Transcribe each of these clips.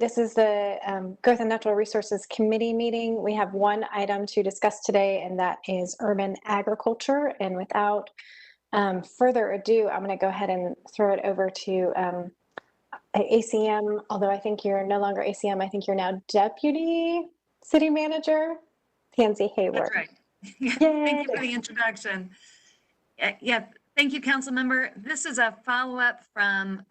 This is the Growth and Natural Resources Committee meeting. We have one item to discuss today, and that is urban agriculture. And without further ado, I'm going to go ahead and throw it over to ACM, although I think you're no longer ACM. I think you're now Deputy City Manager, Tansy Hayward. That's right. Thank you for the introduction. Yeah, thank you, Council Member. This is a follow-up from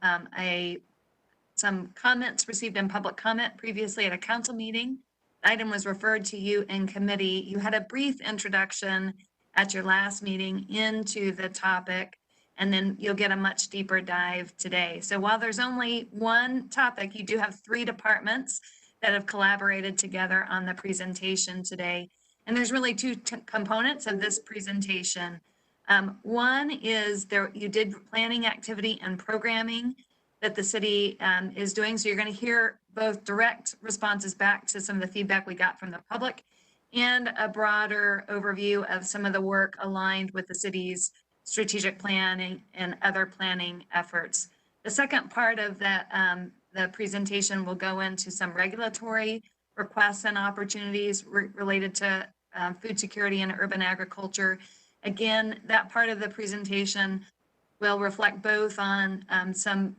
some comments received in public comment previously at a council meeting. The item was referred to you in committee. You had a brief introduction at your last meeting into the topic, and then you'll get a much deeper dive today. So while there's only one topic, you do have three departments that have collaborated together on the presentation today. And there's really two components of this presentation. One is you did planning activity and programming that the city is doing. So you're going to hear both direct responses back to some of the feedback we got from the public and a broader overview of some of the work aligned with the city's strategic planning and other planning efforts. The second part of the presentation will go into some regulatory requests and opportunities related to food security and urban agriculture. Again, that part of the presentation will reflect both on some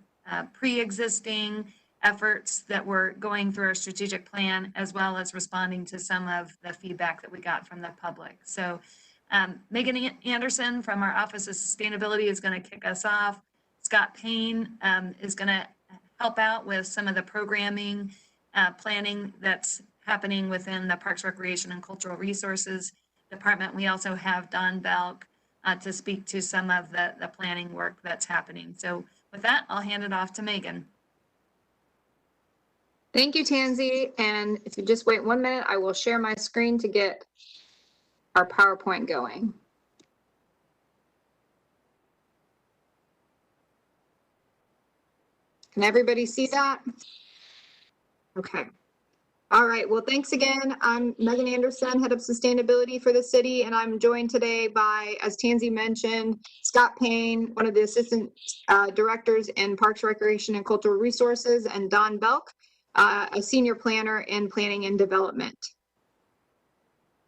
pre-existing efforts that we're going through our strategic plan, as well as responding to some of the feedback that we got from the public. So Megan Anderson from our Office of Sustainability is going to kick us off. Scott Payne is going to help out with some of the programming planning that's happening within the Parks, Recreation, and Cultural Resources Department. We also have Don Belk to speak to some of the planning work that's happening. So with that, I'll hand it off to Megan. Thank you, Tansy. And if you just wait 1 minute, I will share my screen to get our PowerPoint going. Can everybody see that? Okay. All right. Well, thanks again. I'm Megan Anderson, Head of Sustainability for the city, and I'm joined today by, as Tansy mentioned, Scott Payne, one of the Assistant Directors in Parks, Recreation, and Cultural Resources, and Don Belk, a Senior Planner in Planning and Development.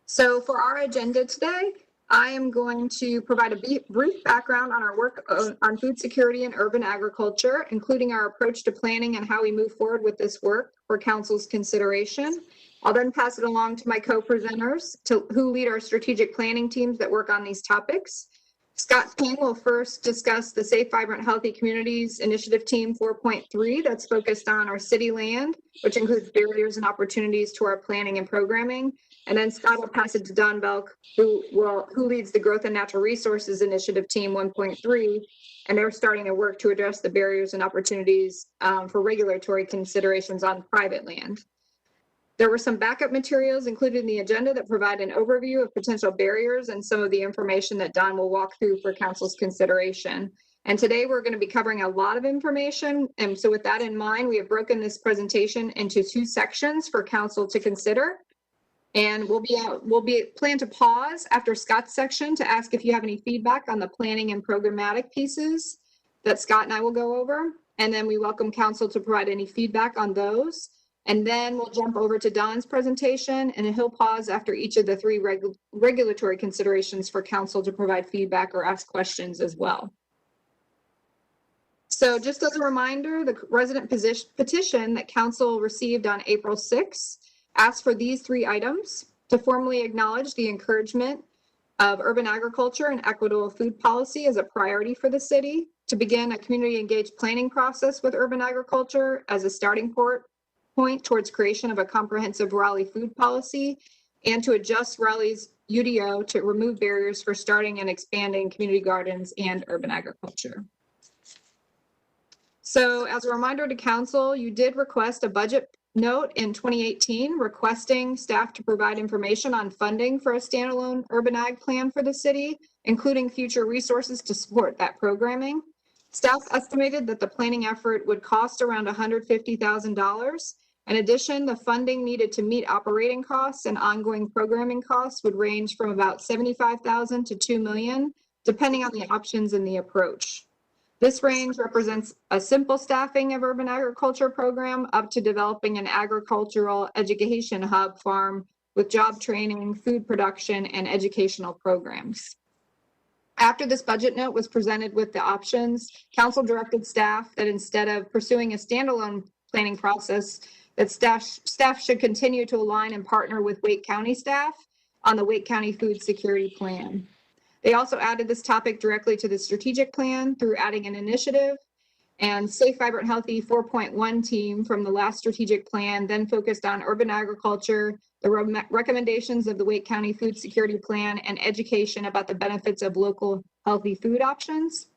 So for our agenda today, I am going to provide a brief background on our work on food security and urban agriculture, including our approach to planning and how we move forward with this work for Council's consideration. I'll then pass it along to my co-presenters who lead our strategic planning teams that work on these topics. Scott Payne will first discuss the Safe, Vibrant, Healthy Communities Initiative Team 4.3 that's focused on our city land, which includes barriers and opportunities to our planning and programming. And then Scott will pass it to Don Belk, who leads the Growth and Natural Resources Initiative Team 1.3, and they're starting their work to address the barriers and opportunities for regulatory considerations on private land. There were some backup materials included in the agenda that provide an overview of potential barriers and some of the information that Don will walk through for Council's consideration. And today we're going to be covering a lot of information. And so with that in mind, we have broken this presentation into two sections for Council to consider. And we'll plan to pause after Scott's section to ask if you have any feedback on the planning and programmatic pieces that Scott and I will go over. And then we welcome Council to provide any feedback on those. And then we'll jump over to Don's presentation, and he'll pause after each of the three regulatory considerations for Council to provide feedback or ask questions as well. So just as a reminder, the resident petition that Council received on April 6th asked for these three items: to formally acknowledge the encouragement of urban agriculture and equitable food policy as a priority for the city, to begin a community engaged planning process with urban agriculture as a starting point towards creation of a comprehensive Raleigh food policy, and to adjust Raleigh's UDO to remove barriers for starting and expanding community gardens and urban agriculture. So as a reminder to Council, you did request a budget note in 2018 requesting staff to provide information on funding for a standalone urban ag plan for the city, including future resources to support that programming. Staff estimated that the planning effort would cost around $150,000. In addition, the funding needed to meet operating costs and ongoing programming costs would range from about $75,000 to $2 million, depending on the options and the approach. This range represents a simple staffing of urban agriculture program up to developing an agricultural education hub farm with job training, food production, and educational programs. After this budget note was presented with the options, council directed staff that instead of pursuing a standalone planning process, that staff should continue to align and partner with Wake County staff on the Wake County Food Security Plan. They also added this topic directly to the strategic plan through adding an initiative, and Safe, Vibrant, Healthy 4.1 team from the last strategic plan then focused on urban agriculture, the recommendations of the Wake County Food Security Plan, and education about the benefits of local healthy food options.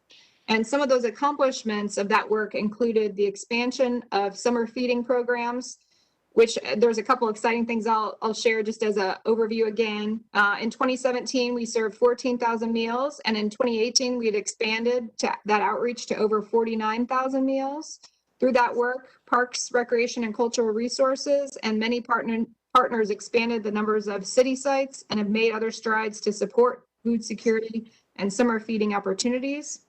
And some of those accomplishments of that work included the expansion of summer feeding programs, which there's a couple exciting things I'll share just as an overview again. In 2017, we served 14,000 meals, and in 2018, we had expanded that outreach to over 49,000 meals. Through that work, Parks, Recreation, and Cultural Resources and many partners expanded the numbers of city sites and have made other strides to support food security and summer feeding opportunities.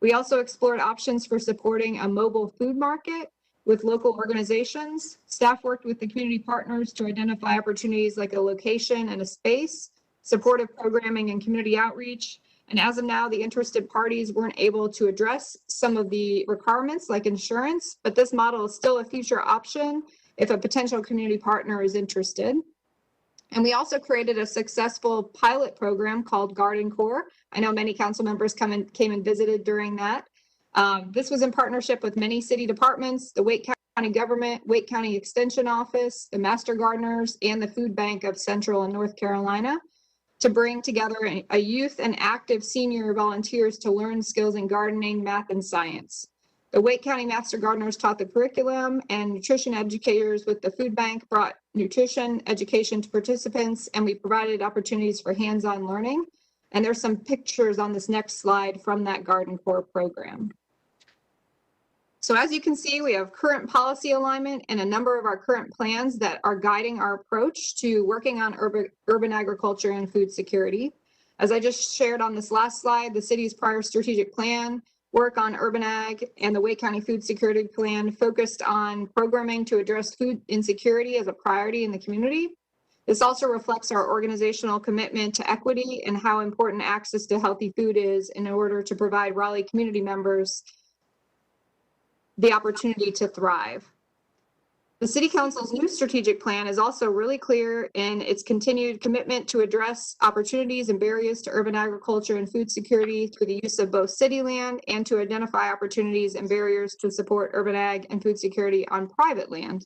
We also explored options for supporting a mobile food market with local organizations. Staff worked with the community partners to identify opportunities like a location and a space, supportive programming and community outreach. And as of now, the interested parties weren't able to address some of the requirements like insurance, but this model is still a future option if a potential community partner is interested. And we also created a successful pilot program called Garden Corps. I know many council members came and visited during that. This was in partnership with many city departments, the Wake County government, Wake County Extension Office, the Master Gardeners, and the Food Bank of Central and North Carolina to bring together a youth and active senior volunteers to learn skills in gardening, math, and science. The Wake County Master Gardeners taught the curriculum, and nutrition educators with the Food Bank brought nutrition education to participants, and we provided opportunities for hands-on learning. And there's some pictures on this next slide from that Garden Corps program. So as you can see, we have current policy alignment and a number of our current plans that are guiding our approach to working on urban agriculture and food security. As I just shared on this last slide, the city's prior strategic plan, work on urban ag, and the Wake County Food Security Plan focused on programming to address food insecurity as a priority in the community. This also reflects our organizational commitment to equity and how important access to healthy food is in order to provide Raleigh community members the opportunity to thrive. The City Council's new strategic plan is also really clear in its continued commitment to address opportunities and barriers to urban agriculture and food security through the use of both city land and to identify opportunities and barriers to support urban ag and food security on private land.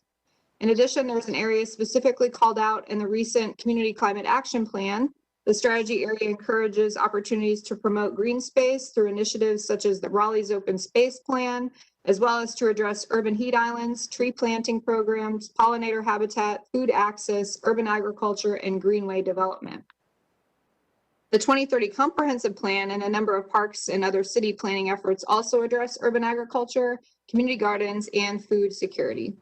In addition, there's an area specifically called out in the recent Community Climate Action Plan. The strategy area encourages opportunities to promote green space through initiatives such as the Raleigh's Open Space Plan, as well as to address urban heat islands, tree planting programs, pollinator habitat, food access, urban agriculture, and greenway development. The 2030 Comprehensive Plan and a number of parks and other city planning efforts also address urban agriculture, community gardens, and food security.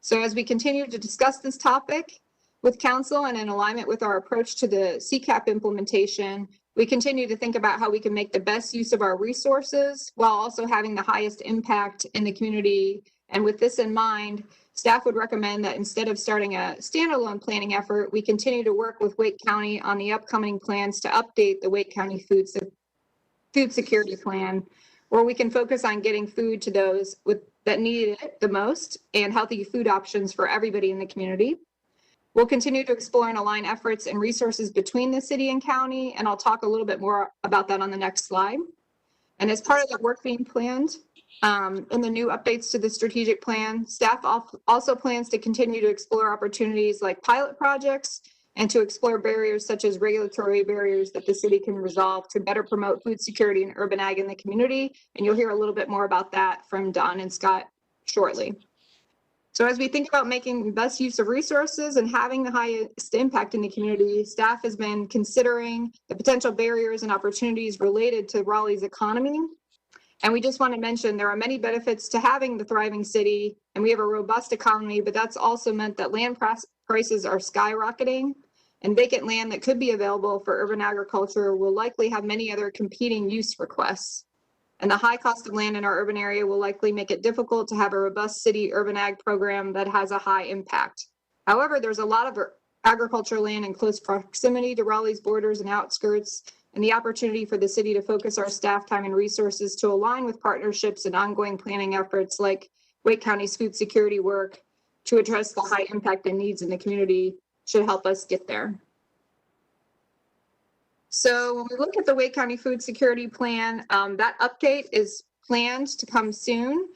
So as we continue to discuss this topic with council and in alignment with our approach to the CCAP implementation, we continue to think about how we can make the best use of our resources while also having the highest impact in the community. And with this in mind, staff would recommend that instead of starting a standalone planning effort, we continue to work with Wake County on the upcoming plans to update the Wake County Food Security Plan, where we can focus on getting food to those that need it the most and healthy food options for everybody in the community. We'll continue to explore and align efforts and resources between the city and county, and I'll talk a little bit more about that on the next slide. And as part of the work being planned in the new updates to the strategic plan, staff also plans to continue to explore opportunities like pilot projects and to explore barriers such as regulatory barriers that the city can resolve to better promote food security and urban ag in the community. And you'll hear a little bit more about that from Don and Scott shortly. So as we think about making the best use of resources and having the highest impact in the community, staff has been considering the potential barriers and opportunities related to Raleigh's economy. And we just want to mention there are many benefits to having the thriving city, and we have a robust economy, but that's also meant that land prices are skyrocketing, and vacant land that could be available for urban agriculture will likely have many other competing use requests. and the high cost of land in our urban area will likely make it difficult to have a robust city urban ag program that has a high impact. However, there's a lot of agricultural land in close proximity to Raleigh's borders and outskirts, and the opportunity for the city to focus our staff time and resources to align with partnerships and ongoing planning efforts like Wake County's food security work to address the high impact and needs in the community should help us get there. So when we look at the Wake County Food Security Plan, that update is planned to come soon.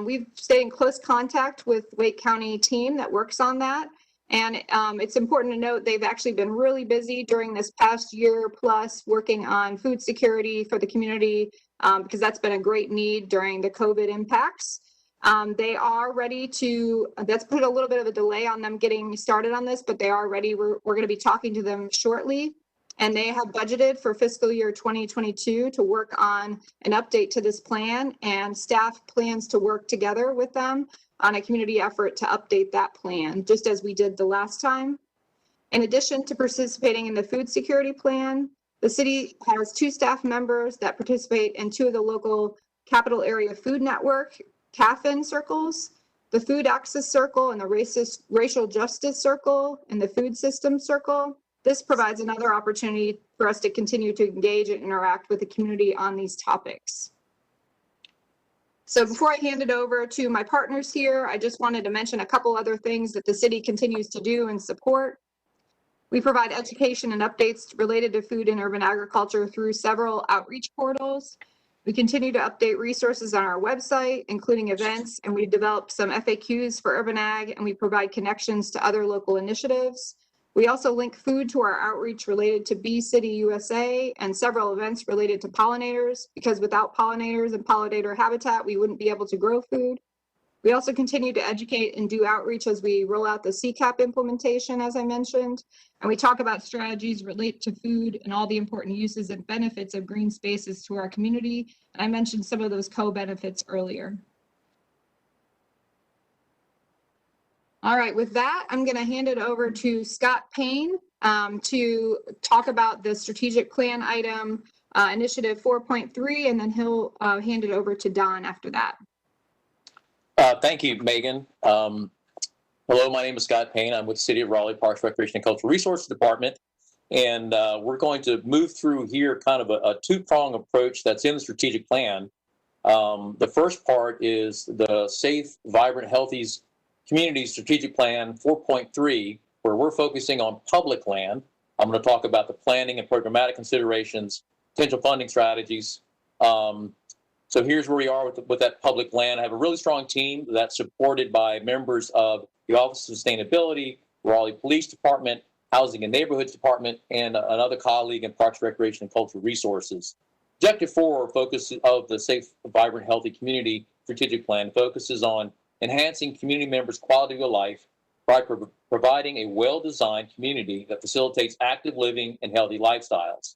We've stayed in close contact with Wake County team that works on that. And it's important to note they've actually been really busy during this past year plus working on food security for the community because that's been a great need during the COVID impacts. They are ready to, that's put a little bit of a delay on them getting started on this, but they are ready. We're going to be talking to them shortly. And they have budgeted for fiscal year 2022 to work on an update to this plan, and staff plans to work together with them on a community effort to update that plan, just as we did the last time. In addition to participating in the food security plan, the city has 2 staff members that participate in 2 of the local capital area food network CAFIN circles, the food access circle and the racial justice circle and the food system circle. This provides another opportunity for us to continue to engage and interact with the community on these topics. So before I hand it over to my partners here, I just wanted to mention a couple other things that the city continues to do and support. We provide education and updates related to food and urban agriculture through several outreach portals. We continue to update resources on our website, including events, and we developed some FAQs for urban ag, and we provide connections to other local initiatives. We also link food to our outreach related to Bee City USA and several events related to pollinators, because without pollinators and pollinator habitat, we wouldn't be able to grow food. We also continue to educate and do outreach as we roll out the CCAP implementation, as I mentioned, and we talk about strategies related to food and all the important uses and benefits of green spaces to our community. And I mentioned some of those co-benefits earlier. All right, with that, I'm going to hand it over to Scott Payne to talk about the strategic plan item, initiative 4.3, and then he'll hand it over to Don after that. Thank you, Megan. Hello, my name is Scott Payne. I'm with the City of Raleigh Parks, Recreation, and Cultural Resources Department. And we're going to move through here kind of a 2-prong approach that's in the strategic plan. The first part is the Safe, Vibrant, Healthy Communities Strategic Plan 4.3, where we're focusing on public land. I'm going to talk about the planning and programmatic considerations, potential funding strategies. So here's where we are with that public land. I have a really strong team that's supported by members of the Office of Sustainability, Raleigh Police Department, Housing and Neighborhoods Department, and another colleague in Parks, Recreation, and Cultural Resources. Objective 4 focus of the Safe, Vibrant, Healthy Community Strategic Plan focuses on enhancing community members' quality of life by providing a well-designed community that facilitates active living and healthy lifestyles.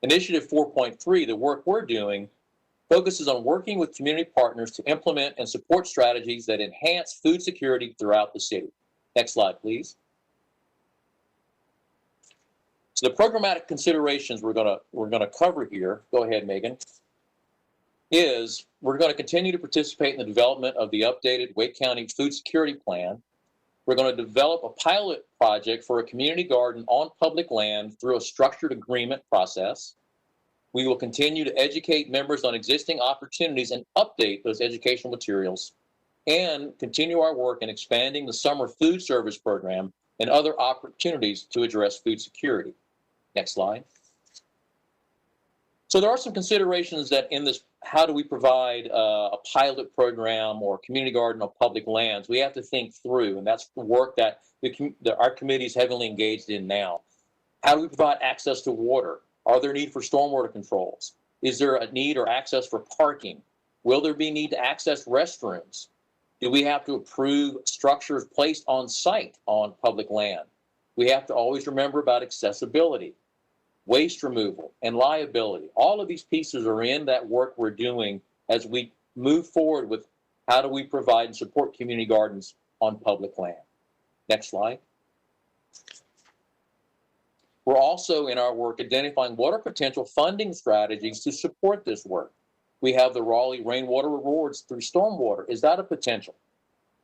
Initiative 4.3, the work we're doing, focuses on working with community partners to implement and support strategies that enhance food security throughout the city. Next slide, please. So the programmatic considerations we're gonna cover here, go ahead, Megan, is we're going to continue to participate in the development of the updated Wake County Food Security Plan. We're going to develop a pilot project for a community garden on public land through a structured agreement process. We will continue to educate members on existing opportunities and update those educational materials, and continue our work in expanding the summer food service program and other opportunities to address food security. Next slide. So there are some considerations that in this, how do we provide a pilot program or community garden on public lands? We have to think through, and that's the work that our committee is heavily engaged in now. How do we provide access to water? Are there need for stormwater controls? Is there a need or access for parking? Will there be need to access restrooms? Do we have to approve structures placed on site on public land? We have to always remember about accessibility, waste removal, and liability. All of these pieces are in that work we're doing as we move forward with how do we provide and support community gardens on public land. Next slide. We're also in our work identifying what are potential funding strategies to support this work. we have the Raleigh Rainwater Rewards through stormwater. Is that a potential?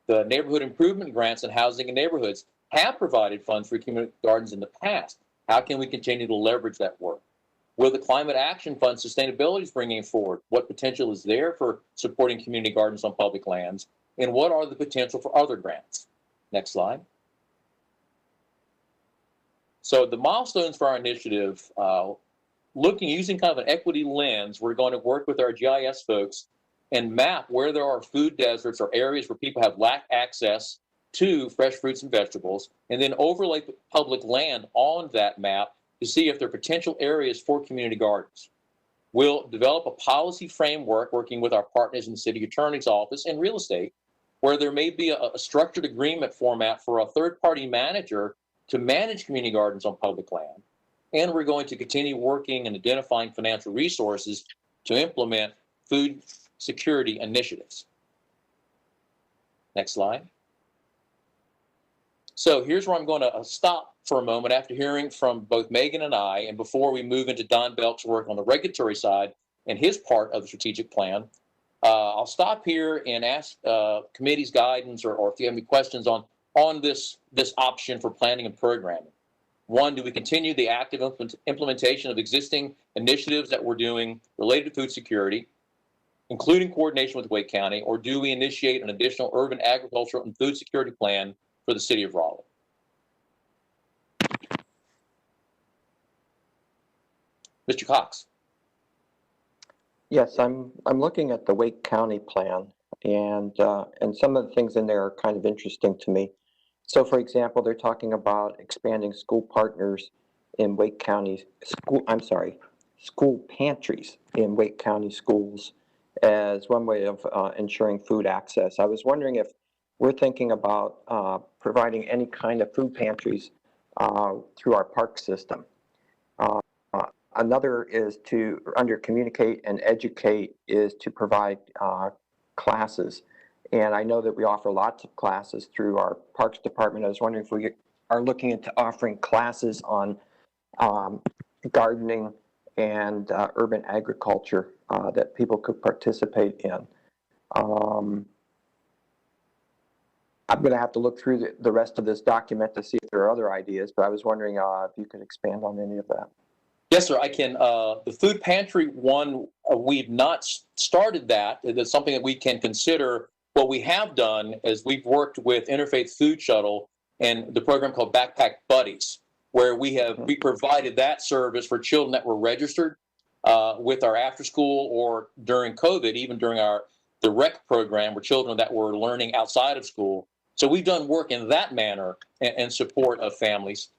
The neighborhood improvement grants and housing in neighborhoods have provided funds for community gardens in the past. How can we continue to leverage that work? Will the Climate Action Fund sustainability is bringing forward? What potential is there for supporting community gardens on public lands? And what are the potential for other grants? Next slide. So the milestones for our initiative, using kind of an equity lens, we're going to work with our GIS folks and map where there are food deserts or areas where people have lack access to fresh fruits and vegetables, and then overlay public land on that map to see if there are potential areas for community gardens. We'll develop a policy framework working with our partners in the city attorney's office and real estate, where there may be a structured agreement format for a third-party manager to manage community gardens on public land. And we're going to continue working and identifying financial resources to implement food security initiatives. Next slide. So here's where I'm going to stop for a moment after hearing from both Megan and I, and before we move into Don Belk's work on the regulatory side and his part of the strategic plan. I'll stop here and ask committee's guidance or if you have any questions on this option for planning and programming. One, do we continue the active implementation of existing initiatives that we're doing related to food security, including coordination with Wake County, or do we initiate an additional urban agricultural and food security plan for the city of Raleigh? Mr. Cox. Yes, I'm looking at the Wake County plan, and some of the things in there are kind of interesting to me. So, for example, they're talking about expanding school partners in Wake County school pantries in Wake County schools as one way of ensuring food access. I was wondering if we're thinking about providing any kind of food pantries through our park system. Another is to, under communicate and educate, is to provide classes. And I know that we offer lots of classes through our Parks Department. I was wondering if we are looking into offering classes on gardening and urban agriculture that people could participate in. I'm going to have to look through the rest of this document to see if there are other ideas, but I was wondering if you could expand on any of that. Yes, sir, I can. The food pantry one, we've not started that. It's something that we can consider. What we have done is we've worked with Interfaith Food Shuttle and the program called Backpack Buddies, where we provided that service for children that were registered with our after school or during COVID, even during the rec program, where children that were learning outside of school. So we've done work in that manner and support of families.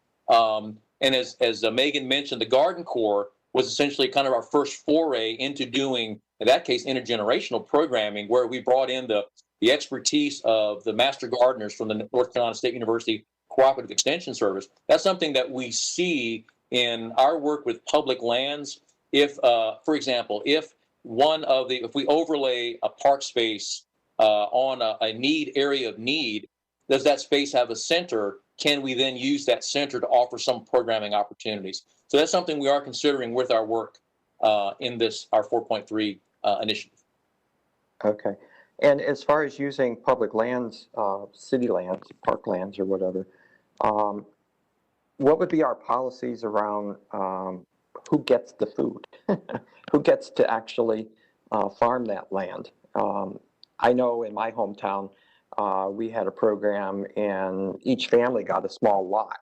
And as Megan mentioned, the Garden Corps was essentially kind of our first foray into doing, in that case, intergenerational programming, where we brought in the expertise of the master gardeners from the North Carolina State University Cooperative Extension Service. That's something that we see in our work with public lands. If, for example, if we overlay a park space on a area of need, does that space have a center? Can we then use that center to offer some programming opportunities? So that's something we are considering with our work in our 4.3 initiative. Okay. And as far as using public lands, city lands, park lands or whatever, what would be our policies around who gets the food? Who gets to actually farm that land? I know in my hometown, we had a program and each family got a small lot,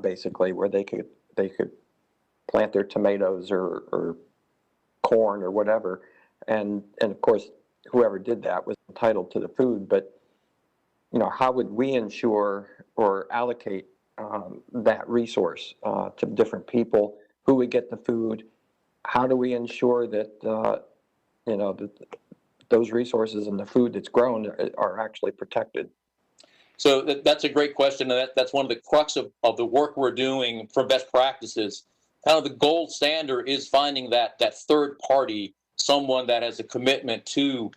basically, where they could plant their tomatoes or corn or whatever. And of course, whoever did that was entitled to the food. But, how would we ensure or allocate that resource to different people? Who would get the food? How do we ensure that, that those resources and the food that's grown are actually protected? So that's a great question. And that's one of the crux of the work we're doing for best practices. Kind of the gold standard is finding that third party, someone that has a commitment to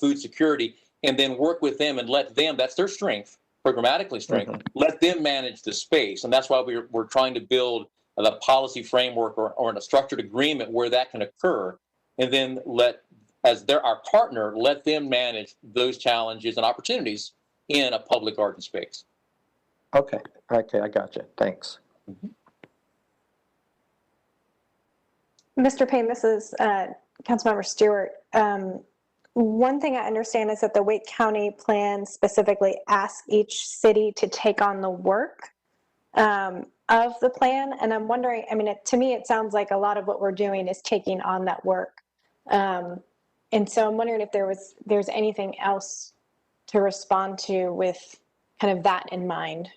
food security, and then work with them and let them, that's their strength, programmatically strength, let them manage the space. And that's why we're trying to build the policy framework or in a structured agreement where that can occur, and then let our partner, let them manage those challenges and opportunities in a public garden space. Okay, I got you. Thanks. Mr. Payne, this is Councilmember Stewart. One thing I understand is that the Wake County plan specifically asks each city to take on the work of the plan. And I'm wondering, I mean, to me, it sounds like a lot of what we're doing is taking on that work. And so I'm wondering if there's anything else to respond to with kind of that in mind.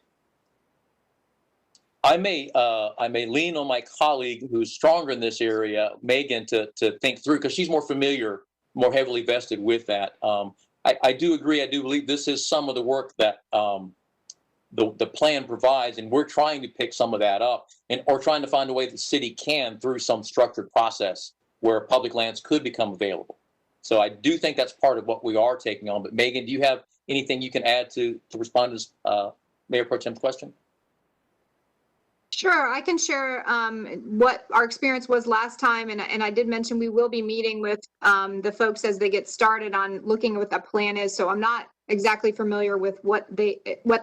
I may lean on my colleague who's stronger in this area, Megan, to think through, because she's more familiar, more heavily vested with that. I do agree. I do believe this is some of the work that the plan provides, and we're trying to pick some of that up, or trying to find a way the city can through some structured process where public lands could become available. So I do think that's part of what we are taking on. But Megan, do you have anything you can add to respond to Mayor Pro Tem's question? Sure, I can share what our experience was last time, and I did mention we will be meeting with the folks as they get started on looking at what that plan is. So I'm not exactly familiar with what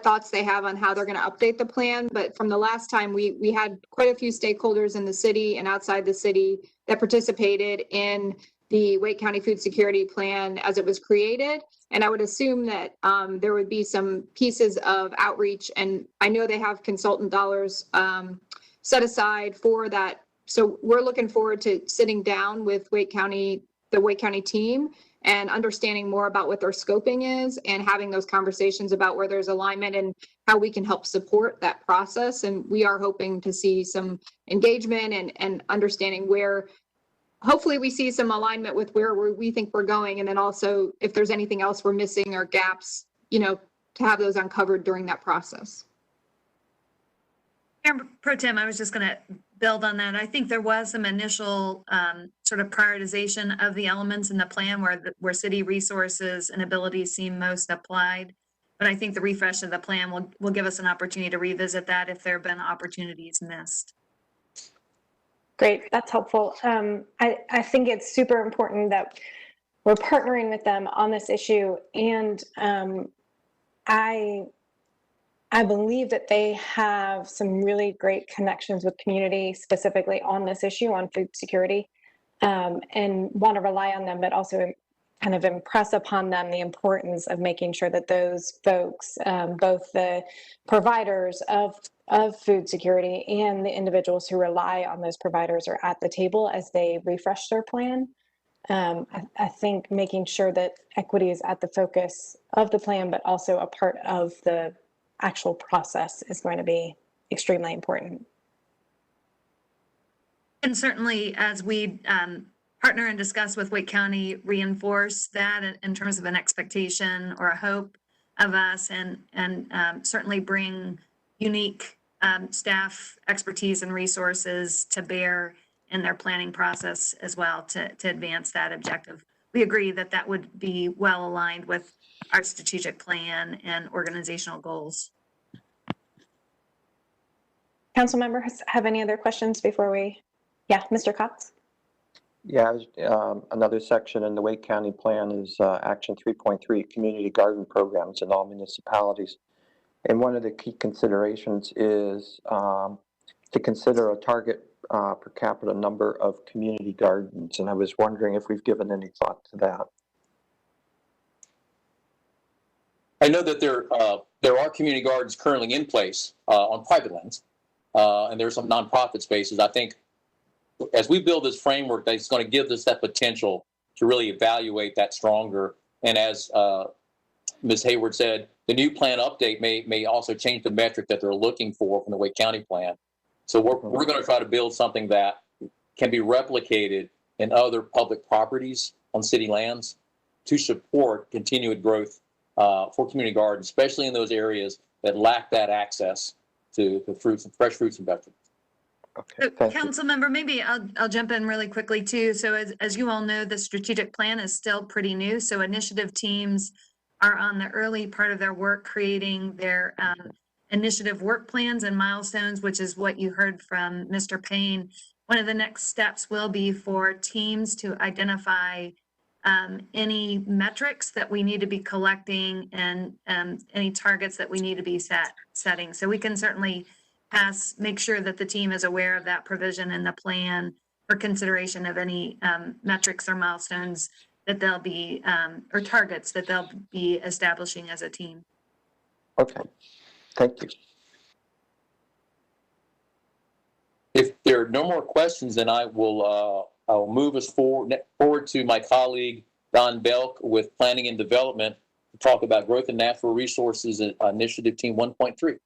thoughts they have on how they're going to update the plan. But from the last time, we had quite a few stakeholders in the city and outside the city that participated in the Wake County Food Security Plan as it was created. And I would assume that there would be some pieces of outreach, and I know they have consultant dollars set aside for that. So we're looking forward to sitting down with the Wake County team and understanding more about what their scoping is and having those conversations about where there's alignment and how we can help support that process. And we are hoping to see some engagement and understanding where hopefully we see some alignment with where we think we're going. And then also if there's anything else we're missing or gaps, to have those uncovered during that process. Mayor Pro Tem, I was just going to build on that. I think there was some initial sort of prioritization of the elements in the plan where city resources and abilities seem most applied. But I think the refresh of the plan will give us an opportunity to revisit that if there have been opportunities missed. Great, that's helpful. I think it's super important that we're partnering with them on this issue, and I believe that they have some really great connections with community, specifically on this issue on food security, and want to rely on them, but also kind of impress upon them the importance of making sure that those folks, both the providers of food security and the individuals who rely on those providers, are at the table as they refresh their plan. I think making sure that equity is at the focus of the plan, but also a part of the actual process is going to be extremely important. And certainly as we partner and discuss with Wake County, reinforce that in terms of an expectation or a hope of us, and certainly bring unique staff expertise and resources to bear in their planning process as well to advance that objective. We agree that would be well aligned with our strategic plan and organizational goals. Council members have any other questions before we? Yeah, Mr. Cox. Yeah, another section in the Wake County plan is Action 3.3, Community Garden Programs in all municipalities. And one of the key considerations is to consider a target per capita number of community gardens. And I was wondering if we've given any thought to that. I know that there are community gardens currently in place on private lands, and there's some nonprofit spaces. I think as we build this framework, that's going to give us that potential to really evaluate that stronger. And as Ms. Hayward said, the new plan update may also change the metric that they're looking for from the Wake County plan. So we're going to try to build something that can be replicated in other public properties on city lands to support continued growth for community gardens, especially in those areas that lack that access to the fresh fruits and vegetables. Okay, so, Council member, maybe I'll jump in really quickly too. So as you all know, the strategic plan is still pretty new. So initiative teams are on the early part of their work creating their initiative work plans and milestones, which is what you heard from Mr. Payne. One of the next steps will be for teams to identify any metrics that we need to be collecting and any targets that we need to be setting. So we can certainly make sure that the team is aware of that provision in the plan for consideration of any metrics or milestones that they'll be, or targets that they'll be establishing as a team. Okay, thank you. If there are no more questions, then I'll move us forward to my colleague, Don Belk, with Planning and Development to talk about Growth and Natural Resources Initiative Team 1.3.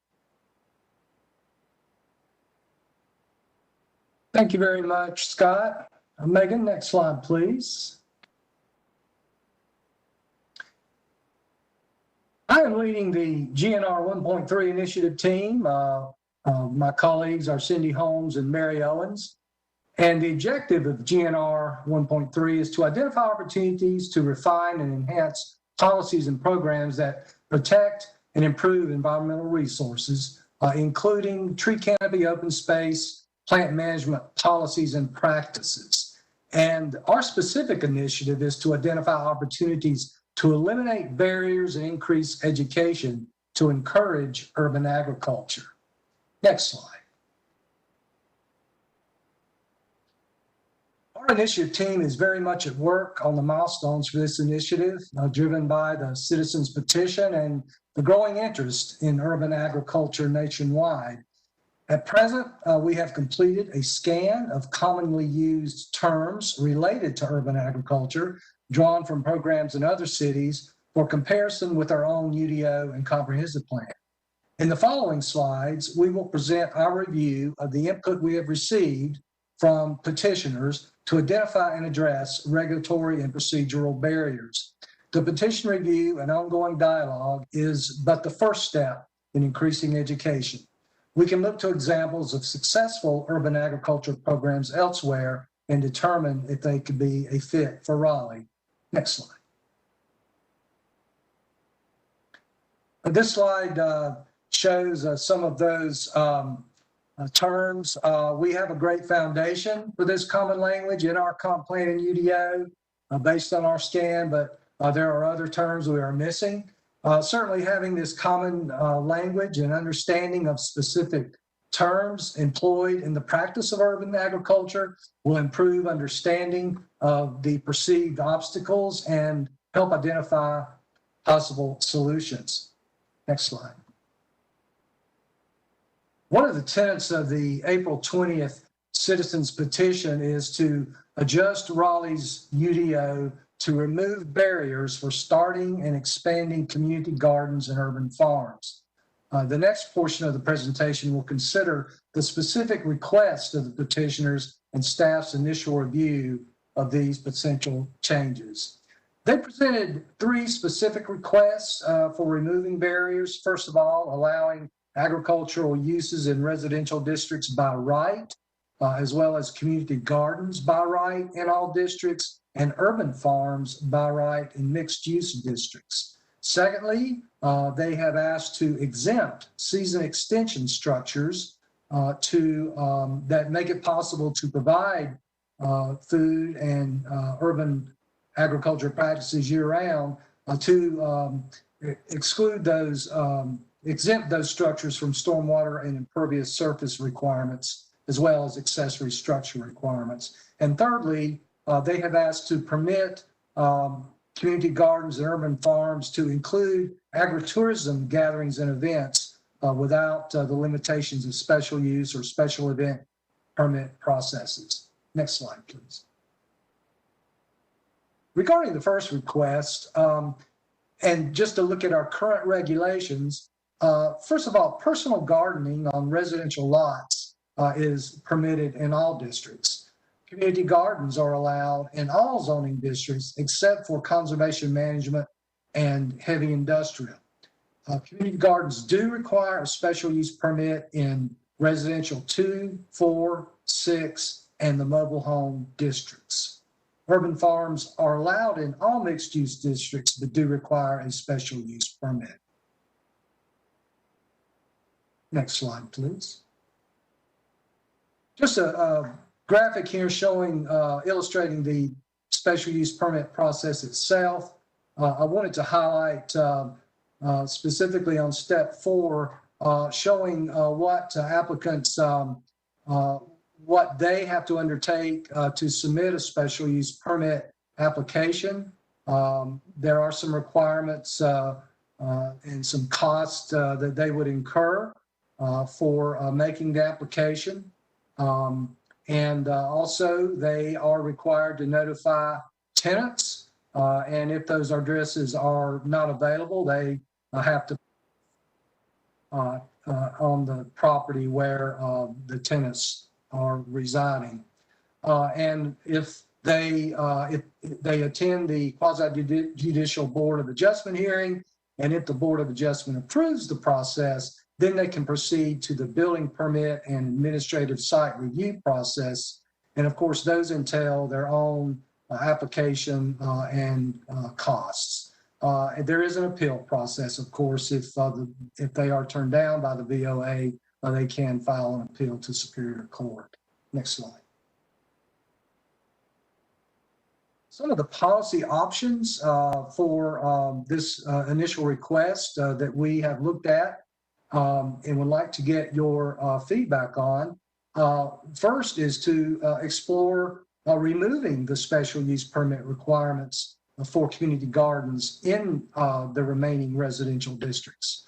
Thank you very much, Scott. Megan, next slide, please. I am leading the GNR 1.3 initiative team. My colleagues are Cindy Holmes and Mary Owens. And the objective of GNR 1.3 is to identify opportunities to refine and enhance policies and programs that protect and improve environmental resources, including tree canopy, open space, plant management policies and practices. And our specific initiative is to identify opportunities to eliminate barriers and increase education to encourage urban agriculture. Next slide. Our initiative team is very much at work on the milestones for this initiative, driven by the citizens' petition and the growing interest in urban agriculture nationwide. At present, we have completed a scan of commonly used terms related to urban agriculture, drawn from programs in other cities for comparison with our own UDO and comprehensive plan. In the following slides, we will present our review of the input we have received from petitioners to identify and address regulatory and procedural barriers. The petition review and ongoing dialogue is but the first step in increasing education. We can look to examples of successful urban agriculture programs elsewhere and determine if they could be a fit for Raleigh. Next slide. This slide shows some of those terms. We have a great foundation for this common language in our comp plan and UDO based on our scan, but there are other terms we are missing. Certainly having this common language and understanding of specific terms employed in the practice of urban agriculture will improve understanding of the perceived obstacles and help identify possible solutions. Next slide. One of the tenets of the April 20th citizens petition is to adjust Raleigh's UDO to remove barriers for starting and expanding community gardens and urban farms. The next portion of the presentation will consider the specific requests of the petitioners and staff's initial review of these potential changes. They presented 3 specific requests for removing barriers. First of all, allowing agricultural uses in residential districts by right, as well as community gardens by right in all districts, and urban farms by right in mixed-use districts. Secondly, they have asked to exempt season extension structures that make it possible to provide food and urban agriculture practices year-round, to exclude those, exempt those structures from stormwater and impervious surface requirements, as well as accessory structure requirements. And thirdly, they have asked to permit community gardens and urban farms to include agritourism gatherings and events without the limitations of special use or special event permit processes. Next slide, please. Regarding the first request, and just to look at our current regulations, first of all, personal gardening on residential lots is permitted in all districts. Community gardens are allowed in all zoning districts except for conservation management and heavy industrial. Community gardens do require a special use permit in residential 2, 4, 6, and the mobile home districts. Urban farms are allowed in all mixed use districts, but do require a special use permit. Next slide, please. Just a graphic here showing, illustrating the special use permit process itself, I wanted to highlight specifically on step 4, showing what applicants, what they have to undertake to submit a special use permit application. There are some requirements and some costs that they would incur for making the application. And also they are required to notify tenants. And if those addresses are not available, they have to on the property where the tenants are residing. And if they attend the quasi-judicial Board of Adjustment hearing, and if the Board of Adjustment approves the process, then they can proceed to the building permit and administrative site review process. And of course, those entail their own application and costs. There is an appeal process, of course. If they are turned down by the VOA, they can file an appeal to Superior Court. Next slide. Some of the policy options for this initial request that we have looked at and would like to get your feedback on. First is to explore removing the special use permit requirements for community gardens in the remaining residential districts.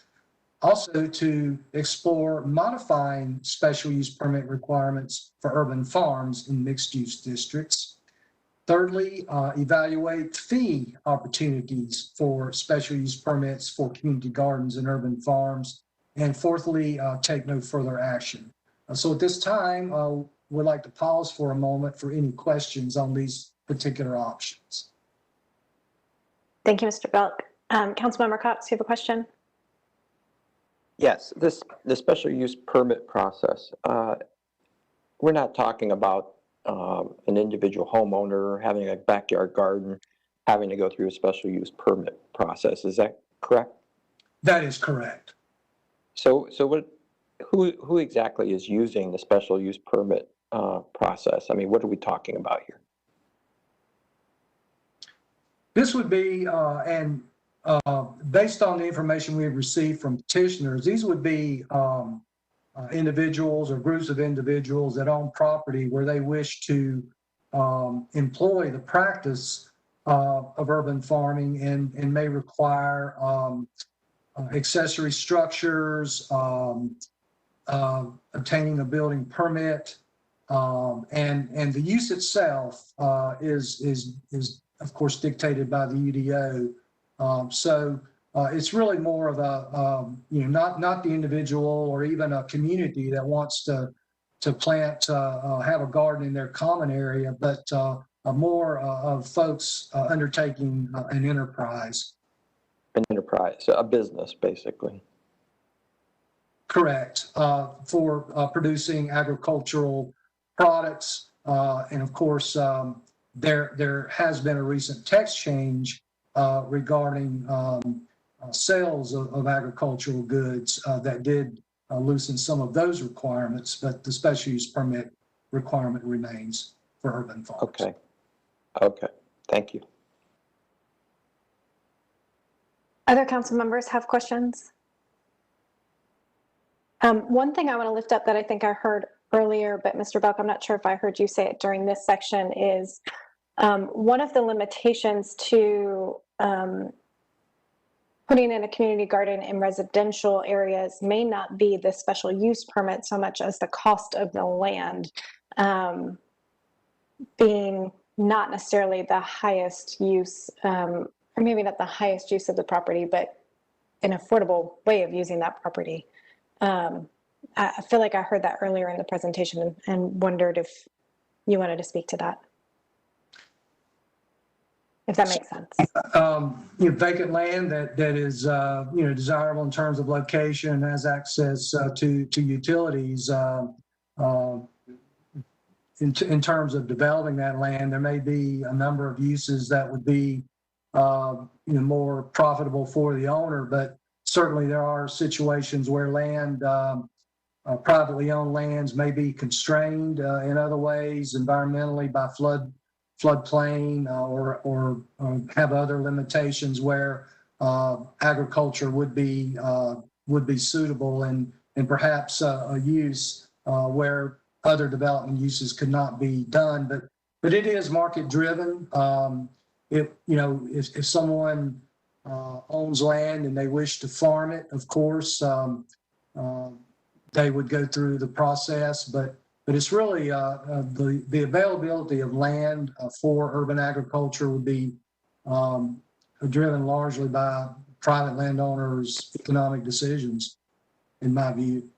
Also to explore modifying special use permit requirements for urban farms in mixed use districts. Thirdly, evaluate fee opportunities for special use permits for community gardens and urban farms. And fourthly, take no further action. So at this time, we'd like to pause for a moment for any questions on these particular options. Thank you, Mr. Belk. Councilmember Cox, you have a question? Yes, the special use permit process. We're not talking about an individual homeowner having a backyard garden, having to go through a special use permit process. Is that correct? That is correct. So who exactly is using the special use permit process? I mean, what are we talking about here? This would be, based on the information we've received from petitioners, these would be individuals or groups of individuals that own property where they wish to employ the practice of urban farming and may require accessory structures, obtaining a building permit, and the use itself is of course dictated by the UDO. So it's really more of a not the individual or even a community that wants to plant have a garden in their common area, but more of folks undertaking an enterprise. An enterprise, a business, basically. Correct. For producing agricultural products, and of course, there has been a recent text change regarding sales of agricultural goods that did loosen some of those requirements, but the special use permit requirement remains for urban farms. Okay. Okay. Thank you. Other council members have questions? One thing I want to lift up that I think I heard earlier, but Mr. Belk, I'm not sure if I heard you say it during this section, is one of the limitations to putting in a community garden in residential areas may not be the special use permit so much as the cost of the land being not necessarily the highest use, or maybe not the highest use of the property, but an affordable way of using that property. I feel like I heard that earlier in the presentation and wondered if you wanted to speak to that. If that makes sense. Vacant land that is desirable in terms of location, has access to utilities. In terms of developing that land, there may be a number of uses that would be more profitable for the owner, but certainly there are situations where land, privately owned lands may be constrained in other ways, environmentally, by flood floodplain or have other limitations where agriculture would be suitable and perhaps a use where other development uses could not be done. But it is market driven. If someone owns land and they wish to farm it, of course, they would go through the process. But it's really the availability of land for urban agriculture would be driven largely by private landowners' economic decisions, in my view.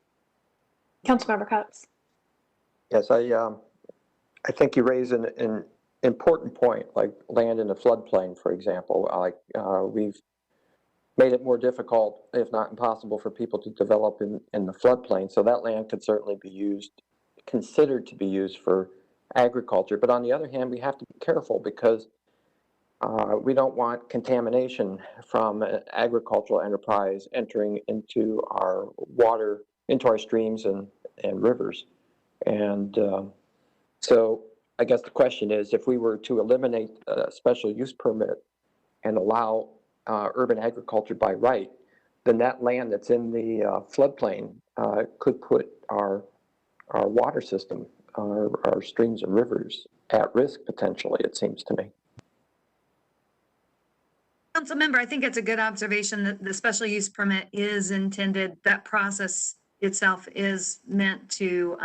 Councilmember Cox. Yes, I think you raise an important point, like land in a floodplain, for example. We've made it more difficult, if not impossible, for people to develop in the floodplain. So that land could certainly be considered to be used for agriculture. But on the other hand, we have to be careful because we don't want contamination from an agricultural enterprise entering into our water, into our streams and rivers. And so I guess the question is, if we were to eliminate a special use permit and allow urban agriculture by right, then that land that's in the floodplain could put our water system, our streams and rivers at risk potentially, it seems to me. Councilmember, I think it's a good observation that the special use permit is intended, that process itself is meant to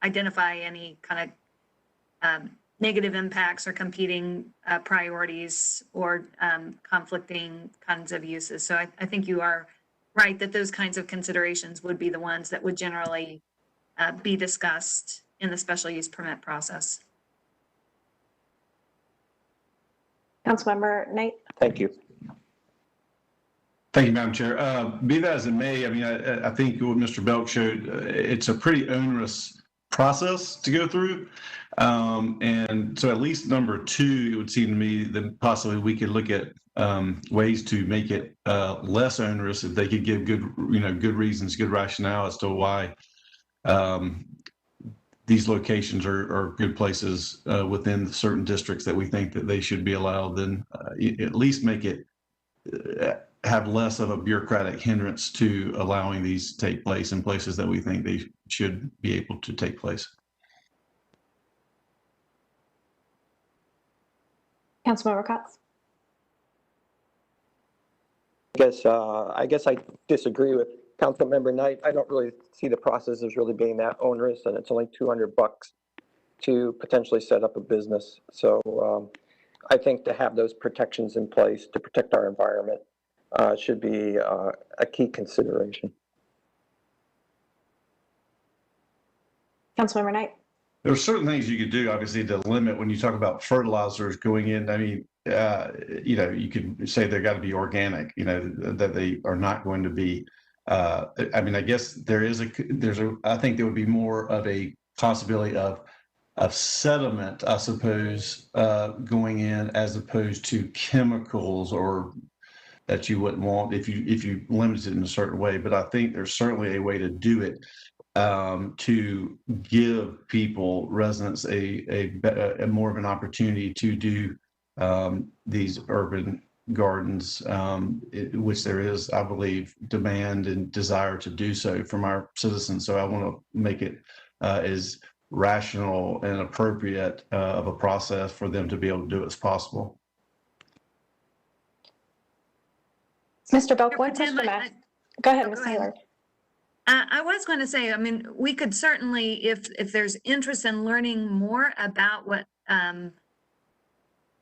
identify any kind of negative impacts or competing priorities or conflicting kinds of uses. So I think you are right that those kinds of considerations would be the ones that would generally be discussed in the special use permit process. Councilmember Knight. Thank you. Thank you, Madam Chair. Be that as it may, I mean, I think what Mr. Belk showed, it's a pretty onerous process to go through. And so at least number two, it would seem to me that possibly we could look at ways to make it less onerous if they could give good reasons, good rationale as to why these locations are good places within certain districts that we think that they should be allowed, then at least make it have less of a bureaucratic hindrance to allowing these to take place in places that we think they should be able to take place. Councilmember Cox. I guess I disagree with Councilmember Knight. I don't really see the process as really being that onerous, and it's only $200 to potentially set up a business. So I think to have those protections in place to protect our environment should be a key consideration. Councilmember Knight. There are certain things you could do, obviously, to limit when you talk about fertilizers going in. I mean, you could say they've got to be organic, that they are not going to be. I mean, I guess I think there would be more of a possibility of sediment, I suppose, going in as opposed to chemicals or that you wouldn't want if you limit it in a certain way. But I think there's certainly a way to do it to give residents a more of an opportunity to do these urban gardens, which there is, I believe, demand and desire to do so from our citizens. So I want to make it as rational and appropriate of a process for them to be able to do it as possible. Mr. Belk, one question. Go ahead, Ms. Taylor. I was going to say, I mean, we could certainly, if there's interest in learning more about what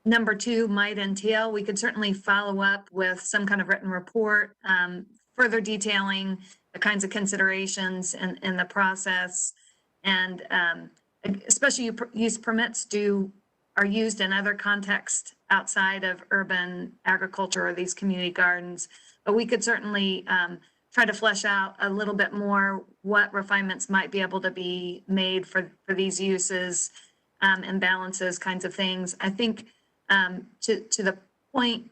number two might entail, we could certainly follow up with some kind of written report, further detailing the kinds of considerations in the process. And especially use permits are used in other contexts outside of urban agriculture or these community gardens. But we could certainly try to flesh out a little bit more what refinements might be able to be made for these uses, imbalances, kinds of things. I think to the point,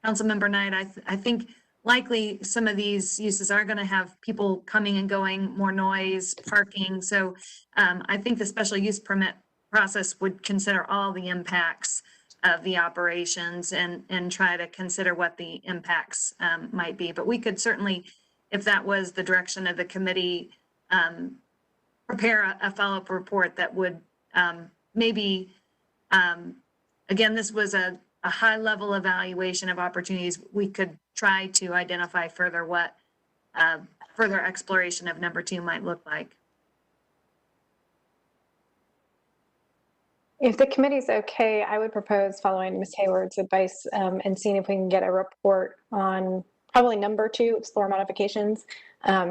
Councilmember Knight, I think likely some of these uses are going to have people coming and going, more noise, parking. So I think the special use permit process would consider all the impacts of the operations and try to consider what the impacts might be. But we could certainly, if that was the direction of the committee, prepare a follow-up report that would maybe, again, this was a high-level evaluation of opportunities. We could try to identify further what further exploration of number 2 might look like. If the committee's okay, I would propose following Ms. Hayward's advice and seeing if we can get a report on probably number 2, explore modifications,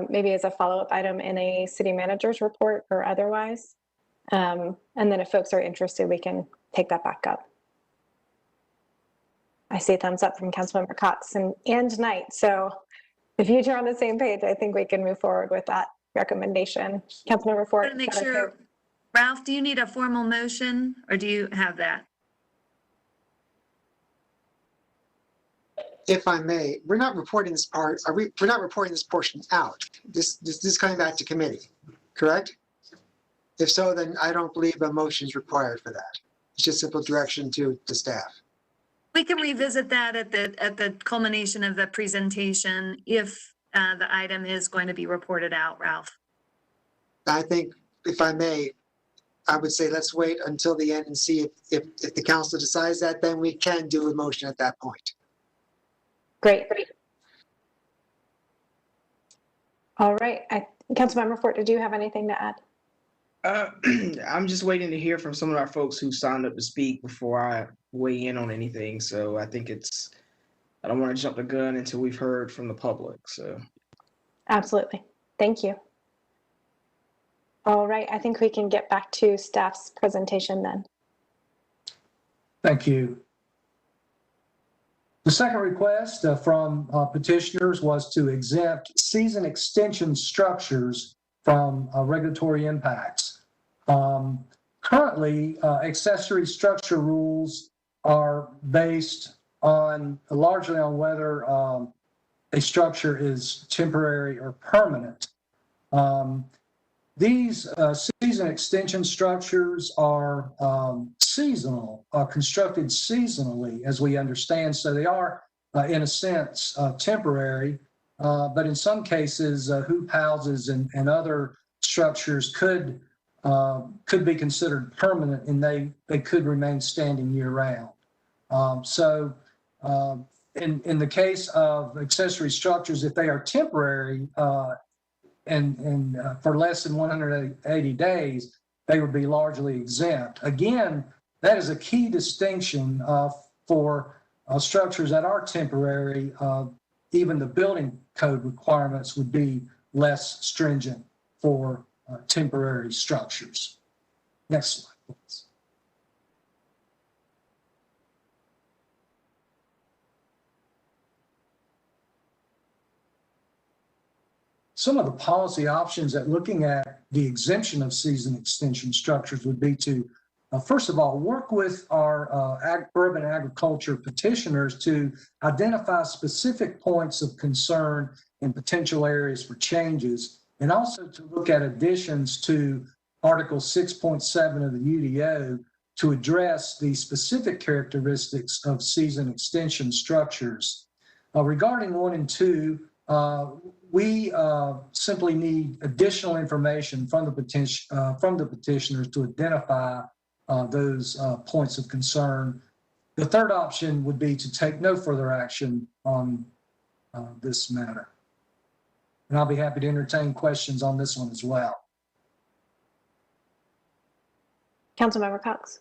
maybe as a follow-up item in a city manager's report or otherwise. And then if folks are interested, we can take that back up. I see a thumbs up from Councilmember Cox and Knight. So if you two are on the same page, I think we can move forward with that recommendation. Councilmember Ford. I want to make sure, Ralph, do you need a formal motion or do you have that? If I may, we're not reporting this part. We're not reporting this portion out. This is coming back to committee, correct? If so, then I don't believe a motion is required for that. It's just simple direction to the staff. We can revisit that at the culmination of the presentation if the item is going to be reported out, Ralph. I think, if I may, I would say let's wait until the end and see if the council decides that, then we can do a motion at that point. Great. All right. Councilmember Fort, did you have anything to add? I'm just waiting to hear from some of our folks who signed up to speak before I weigh in on anything. So I think I don't want to jump the gun until we've heard from the public. So. Absolutely. Thank you. All right. I think we can get back to staff's presentation then. Thank you. The second request from petitioners was to exempt season extension structures from regulatory impacts. Currently, accessory structure rules are based largely on whether a structure is temporary or permanent. These season extension structures are seasonal, constructed seasonally, as we understand. So they are, in a sense, temporary. But in some cases, hoop houses and other structures could be considered permanent, and they could remain standing year round. So in the case of accessory structures, if they are temporary and for less than 180 days, they would be largely exempt. Again, that is a key distinction for structures that are temporary. Even the building code requirements would be less stringent for temporary structures. Next slide, please. Some of the policy options at looking at the exemption of season extension structures would be to, first of all, work with our urban agriculture petitioners to identify specific points of concern and potential areas for changes, and also to look at additions to Article 6.7 of the UDO to address the specific characteristics of season extension structures. Regarding 1 and 2, we simply need additional information from the petitioners to identify those points of concern. The third option would be to take no further action on this matter. And I'll be happy to entertain questions on this one as well. Councilmember Cox.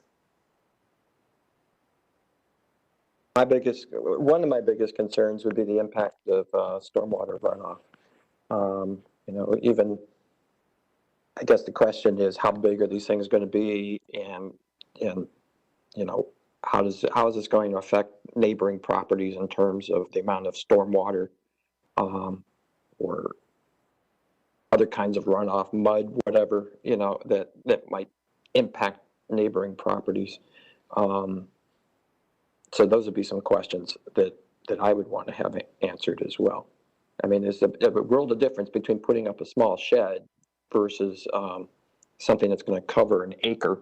One of my biggest concerns would be the impact of stormwater runoff. Even I guess the question is, how big are these things going to be, and how is this going to affect neighboring properties in terms of the amount of stormwater or other kinds of runoff, mud, whatever, that might impact neighboring properties. So those would be some questions that I would want to have answered as well. I mean, there's a world of difference between putting up a small shed versus something that's going to cover an acre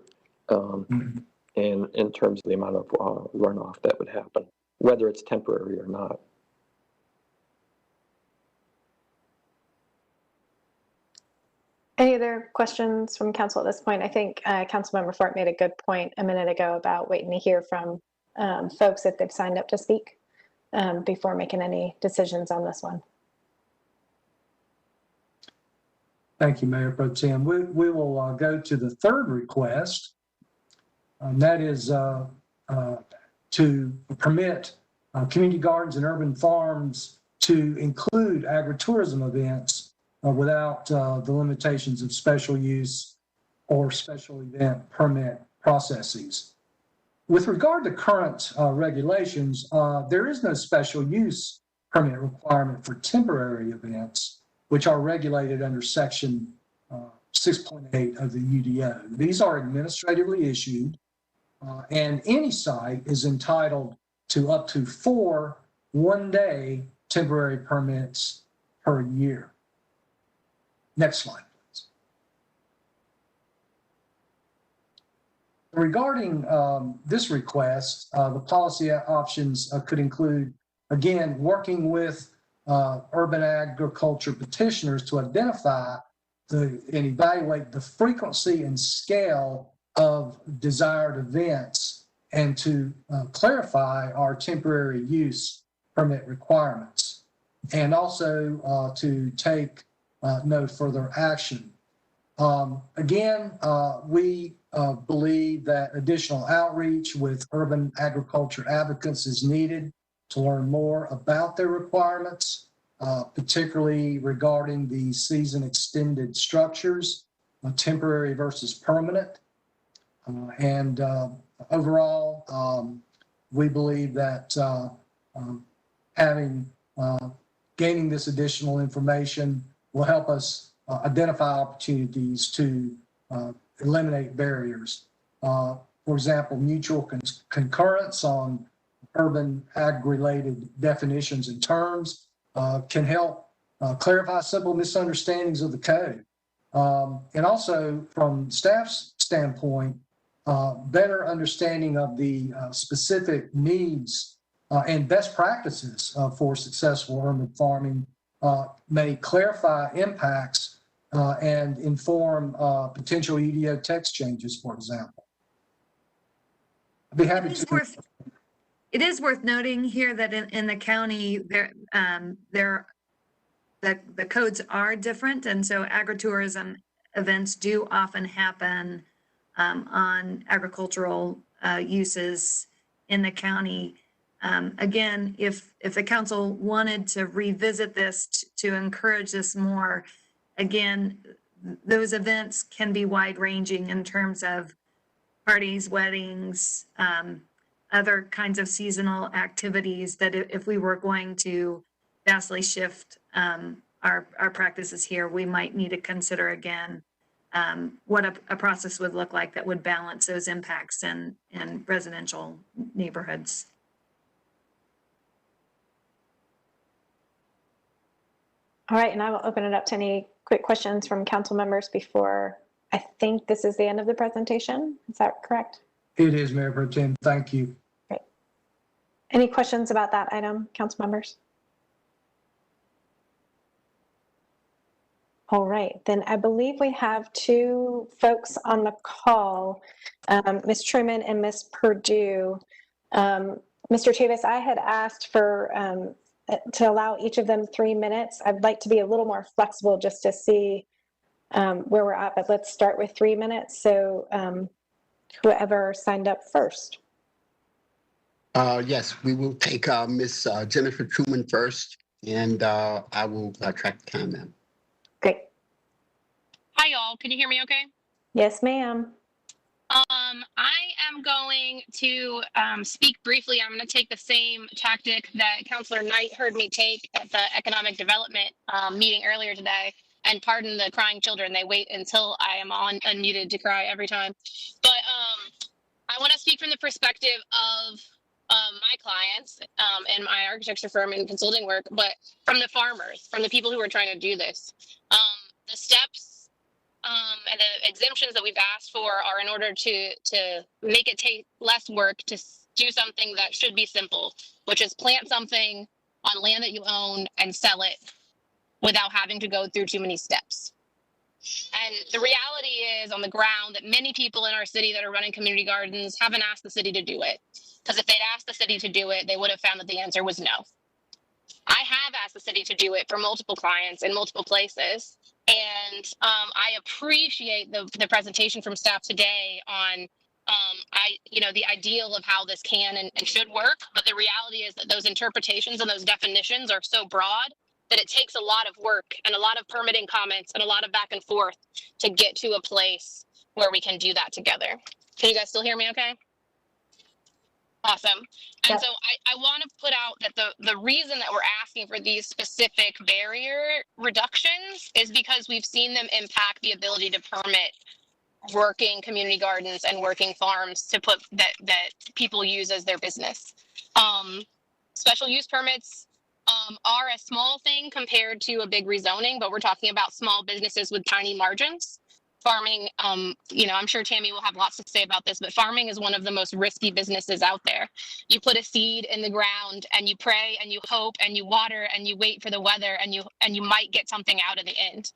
and in terms of the amount of runoff that would happen, whether it's temporary or not. Any other questions from council at this point? I think Councilmember Fort made a good point a minute ago about waiting to hear from folks if they've signed up to speak before making any decisions on this one. Thank you, Mayor Pro Tem. We will go to the third request, and that is to permit community gardens and urban farms to include agritourism events without the limitations of special use or special event permit processes. With regard to current regulations, there is no special use permit requirement for temporary events, which are regulated under Section 6.8 of the UDO. These are administratively issued, and any site is entitled to up to 4 one-day temporary permits per year. Next slide, please. Regarding this request, the policy options could include, again, working with urban agriculture petitioners to identify and evaluate the frequency and scale of desired events and to clarify our temporary use permit requirements, and also to take no further action. Again, we believe that additional outreach with urban agriculture advocates is needed to learn more about their requirements, particularly regarding the season extended structures, temporary versus permanent. And overall, we believe that gaining this additional information will help us identify opportunities to eliminate barriers. For example, mutual concurrence on urban ag-related definitions and terms can help clarify simple misunderstandings of the code. And also from staff's standpoint, better understanding of the specific needs and best practices for successful urban farming may clarify impacts and inform potential UDO text changes, for example. I'd be happy to. It is worth noting here that in the county, the codes are different, and so agritourism events do often happen on agricultural uses in the county. Again, if the council wanted to revisit this to encourage this more, again, those events can be wide-ranging in terms of parties, weddings, other kinds of seasonal activities that if we were going to vastly shift our practices here, we might need to consider again what a process would look like that would balance those impacts in residential neighborhoods. All right, and I will open it up to any quick questions from council members before I think this is the end of the presentation. Is that correct? It is, Mayor Pro Tem. Thank you. Great. Any questions about that item, council members? All right, then I believe we have 2 folks on the call, Ms. Truman and Ms. Purdue. Mr. Chavis, I had asked for to allow each of them 3 minutes. I'd like to be a little more flexible just to see where we're at, but let's start with 3 minutes. So whoever signed up first. Yes, we will take Miss Jennifer Truman first, and I will track the time now. Great. Hi, y'all. Can you hear me okay? Yes, ma'am. I am going to speak briefly. I'm going to take the same tactic that Councilor Knight heard me take at the economic development meeting earlier today. And pardon the crying children. They wait until I am unmuted to cry every time. But I want to speak from the perspective of my clients and my architecture firm and consulting work, but from the farmers, from the people who are trying to do this. The steps and the exemptions that we've asked for are in order to make it take less work to do something that should be simple, which is plant something on land that you own and sell it without having to go through too many steps. And the reality is on the ground that many people in our city that are running community gardens haven't asked the city to do it. Because if they'd asked the city to do it, they would have found that the answer was no. I have asked the city to do it for multiple clients in multiple places. And I appreciate the presentation from staff today on the ideal of how this can and should work. But the reality is that those interpretations and those definitions are so broad that it takes a lot of work and a lot of permitting comments and a lot of back and forth to get to a place where we can do that together. Can you guys still hear me okay? Awesome. And Yep. so I want to put out that the reason that we're asking for these specific barrier reductions is because we've seen them impact the ability to permit working community gardens and working farms to put that people use as their business. Special use permits are a small thing compared to a big rezoning, but we're talking about small businesses with tiny margins. Farming, I'm sure Tammy will have lots to say about this, but farming is one of the most risky businesses out there. You put a seed in the ground and you pray and you hope and you water and you wait for the weather and you might get something out in the end.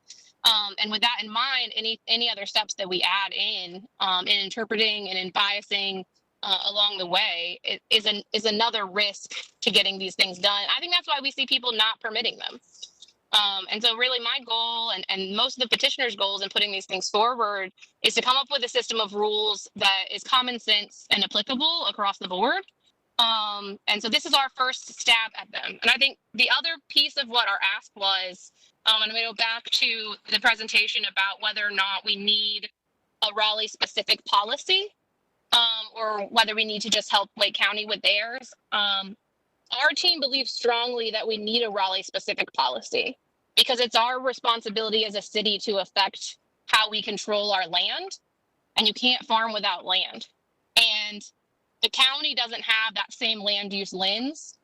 And with that in mind, any other steps that we add in interpreting and in biasing along the way is another risk to getting these things done. I think that's why we see people not permitting them. And so really my goal and most of the petitioners' goals in putting these things forward is to come up with a system of rules that is common sense and applicable across the board. And so this is our first stab at them. And I think the other piece of what our ask was, and I'm going to go back to the presentation about whether or not we need a Raleigh specific policy, or whether we need to just help Wake County with theirs. Our team believes strongly that we need a Raleigh specific policy because it's our responsibility as a city to affect how we control our land, and you can't farm without land. And the county doesn't have that same land use lens.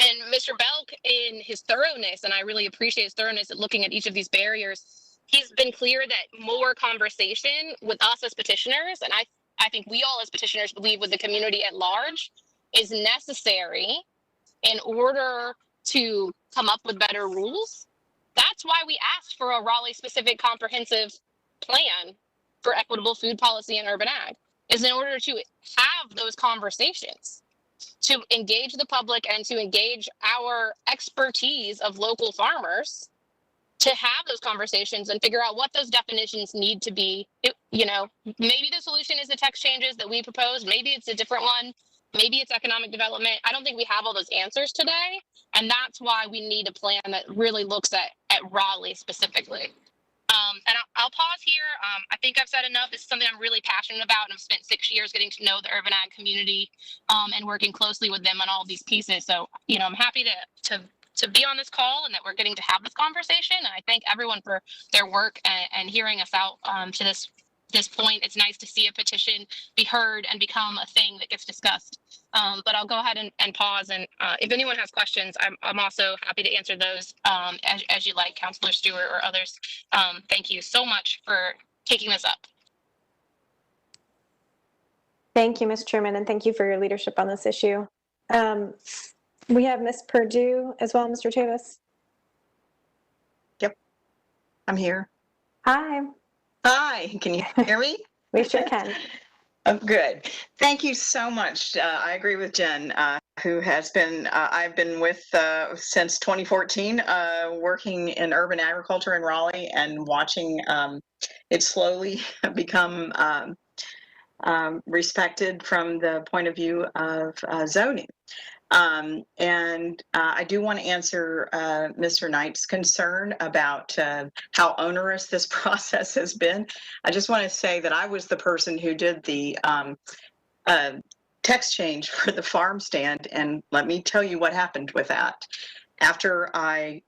And Mr. Belk, in his thoroughness, and I really appreciate his thoroughness at looking at each of these barriers, he's been clear that more conversation with us as petitioners, and I think we all as petitioners believe with the community at large, is necessary in order to come up with better rules. That's why we asked for a Raleigh specific comprehensive plan for equitable food policy and urban ag, is in order to have those conversations, to engage the public and to engage our expertise of local farmers, to have those conversations and figure out what those definitions need to be. Maybe the solution is the text changes that we proposed. Maybe it's a different one. Maybe it's economic development. I don't think we have all those answers today. And that's why we need a plan that really looks at Raleigh specifically. And I'll pause here. I think I've said enough. This is something I'm really passionate about. And I've spent 6 years getting to know the urban ag community and working closely with them on all of these pieces. So, I'm happy to be on this call and that we're getting to have this conversation. And I thank everyone for their work and hearing us out to this point. It's nice to see a petition be heard and become a thing that gets discussed. But I'll go ahead and pause. And if anyone has questions, I'm also happy to answer those as you like, Councilor Stewart or others. Thank you so much for taking this up. Thank you, Ms. Truman, and thank you for your leadership on this issue. We have Ms. Purdue as well, Mr. Tavis. Yep, I'm here. Hi. Hi, can you hear me? We sure can. Oh, good. Thank you so much. I agree with Jen, who has been, I've been with since 2014, working in urban agriculture in Raleigh and watching it slowly become respected from the point of view of zoning. And I do want to answer Mr. Knight's concern about how onerous this process has been. I just want to say that I was the person who did the text change for the farm stand, and let me tell you what happened with that. After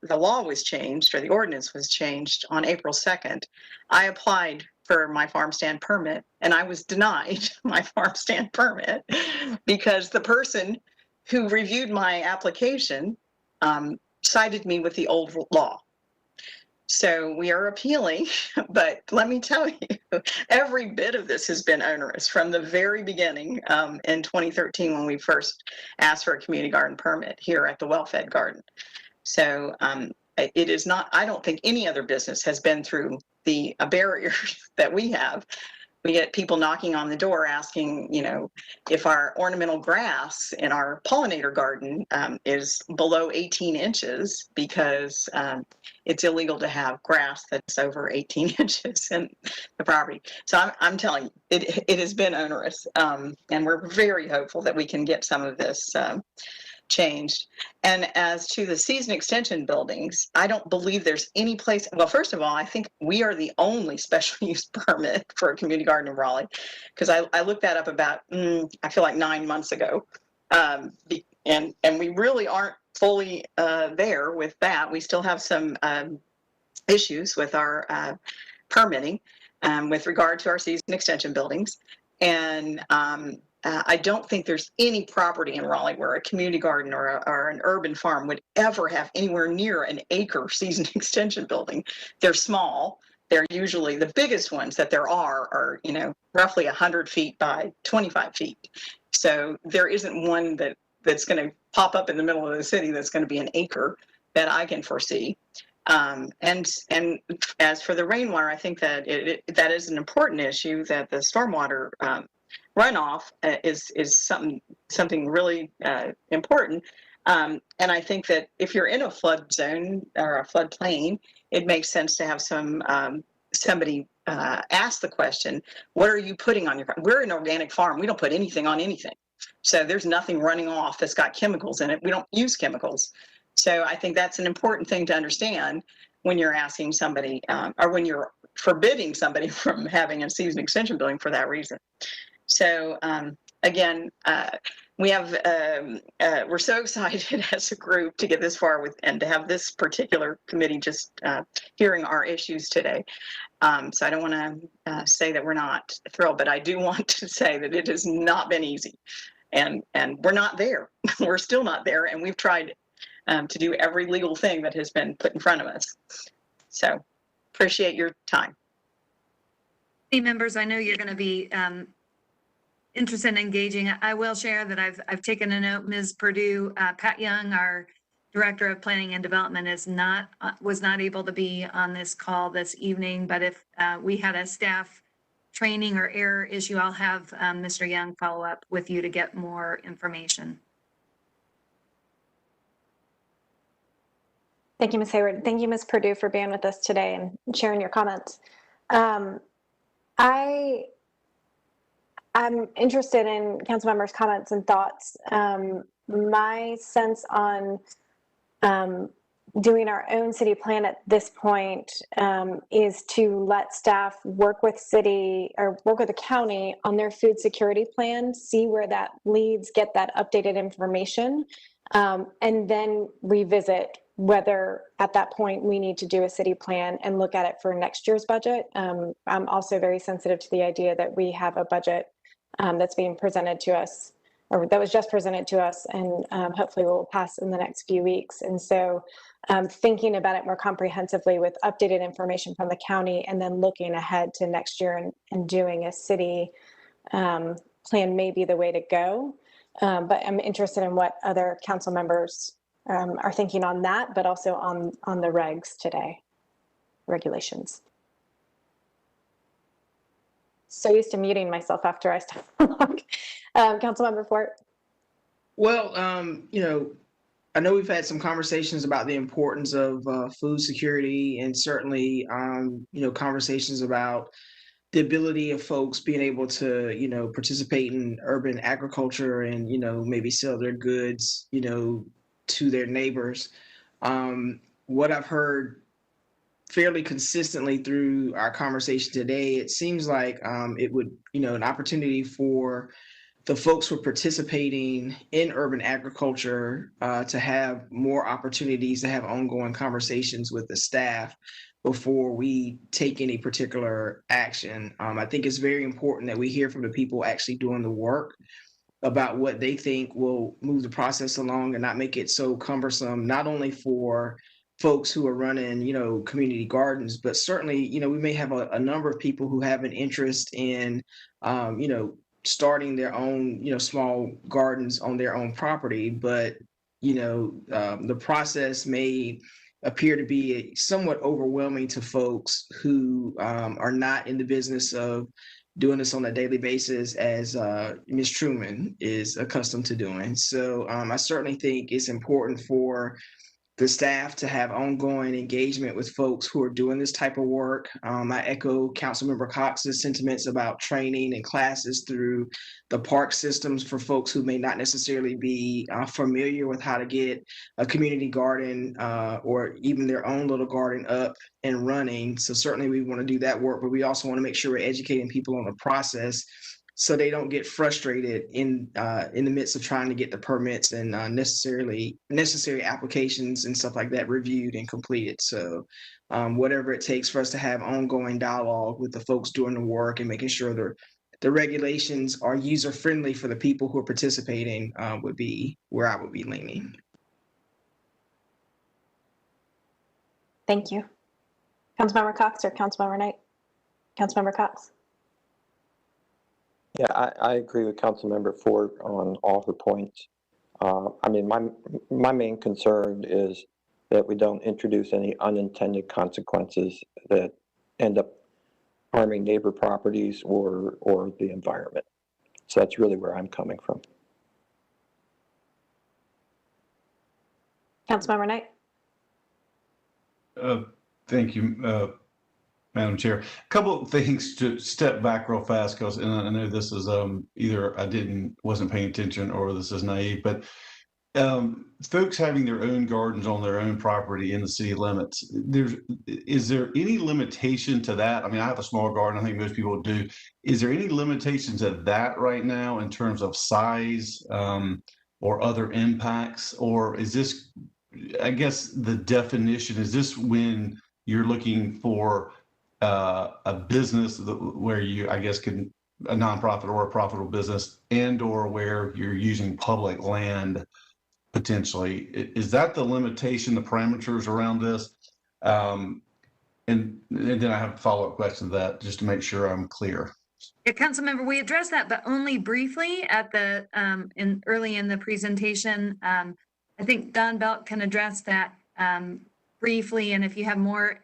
the law was changed, or the ordinance was changed on April 2nd, I applied for my farm stand permit, and I was denied my farm stand permit because the person who reviewed my application cited me with the old law. So we are appealing, but let me tell you, every bit of this has been onerous from the very beginning in 2013 when we first asked for a community garden permit here at the well-fed garden. So it is not, I don't think any other business has been through the barriers that we have. We get people knocking on the door asking, you know, if our ornamental grass in our pollinator garden is below 18 inches because it's illegal to have grass that's over 18 inches in the property. So I'm telling you, it has been onerous. And we're very hopeful that we can get some of this changed. And as to the season extension buildings, I don't believe there's any place. Well, first of all, I think we are the only special use permit for a community garden in Raleigh, because I looked that up about I feel like 9 months ago, and we really aren't fully there with that. We still have some issues with our permitting with regard to our season extension buildings, and I don't think there's any property in Raleigh where a community garden or an urban farm would ever have anywhere near an acre season extension building. They're small. They're usually the biggest ones that there are, you know, roughly 100 feet by 25 feet. So there isn't one that's going to pop up in the middle of the city that's going to be an acre that I can foresee. And as for the rainwater, I think that that is an important issue, that the stormwater runoff is something really important. And I think that if you're in a flood zone or a floodplain, it makes sense to have somebody ask the question, what are you putting on your garden? We're an organic farm. We don't put anything on anything. So there's nothing running off that's got chemicals in it. We don't use chemicals. So I think that's an important thing to understand when you're asking somebody or when you're forbidding somebody from having a season extension building for that reason. So again, we have we're so excited as a group to get this far with and to have this particular committee just hearing our issues today. So I don't want to say that we're not thrilled, but I do want to say that it has not been easy, and we're not there. We're still not there, and we've tried to do every legal thing that has been put in front of us. So appreciate your time. Hey, members, I know you're going to be interested in engaging. I will share that I've taken a note. Ms. Purdue, Pat Young, our Director of Planning and Development, was not able to be on this call this evening, but if we had a staff training or error issue, I'll have Mr. Young follow up with you to get more information. Thank you, Ms. Hayward. Thank you, Ms. Purdue, for being with us today and sharing your comments. I'm interested in council members' comments and thoughts. My sense on doing our own city plan at this point is to let staff work with the county on their food security plan, see where that leads, get that updated information, and then revisit whether at that point we need to do a city plan and look at it for next year's budget. I'm also very sensitive to the idea that we have a budget that's being presented to us, or that was just presented to us, and hopefully will pass in the next few weeks. And so thinking about it more comprehensively with updated information from the county, and then looking ahead to next year and doing a city plan may be the way to go. But I'm interested in what other council members are thinking on that, but also on the regs today, regulations. So used to muting myself after I start. Councilmember Fort. Well, you know, I know we've had some conversations about the importance of food security, and certainly, you know, conversations about the ability of folks being able to, you know, participate in urban agriculture and, you know, maybe sell their goods, you know, to their neighbors. What I've heard fairly consistently through our conversation today, it seems like it would, you know, an opportunity for the folks who are participating in urban agriculture to have more opportunities to have ongoing conversations with the staff before we take any particular action. I think it's very important that we hear from the people actually doing the work about what they think will move the process along and not make it so cumbersome, not only for folks who are running, community gardens, but certainly, we may have a number of people who have an interest in, starting their own, small gardens on their own property, but, the process may appear to be somewhat overwhelming to folks who are not in the business of doing this on a daily basis as Ms. Truman is accustomed to doing. So I certainly think it's important for the staff to have ongoing engagement with folks who are doing this type of work. I echo Councilmember Cox's sentiments about training and classes through the park systems for folks who may not necessarily be familiar with how to get a community garden or even their own little garden up and running. So certainly we want to do that work, but we also want to make sure we're educating people on the process so they don't get frustrated in the midst of trying to get the permits and necessary applications and stuff like that reviewed and completed. So whatever it takes for us to have ongoing dialogue with the folks doing the work and making sure the regulations are user friendly for the people who are participating would be where I would be leaning. Thank you. Councilmember Cox or Councilmember Knight? Councilmember Cox. Yeah, I agree with Councilmember Ford on all her points. I mean, my main concern is that we don't introduce any unintended consequences that end up harming neighbor properties or the environment. So that's really where I'm coming from. Councilmember Knight. Thank you, Madam Chair. A couple of things to step back real fast, because and I know this is either I wasn't paying attention or this is naive, but folks having their own gardens on their own property in the city limits, is there any limitation to that? I mean, I have a small garden. I think most people do. Is there any limitation to that right now in terms of size or other impacts? Or is this, I guess the definition, is this when you're looking for a business where you, I guess, can a nonprofit or a profitable business, and or where you're using public land potentially? Is that the limitation, the parameters around this? And then I have a follow-up question to that, just to make sure I'm clear. Yeah, Councilmember, we addressed that, but only briefly at the early in the presentation. I think Don Belt can address that briefly, and if you have more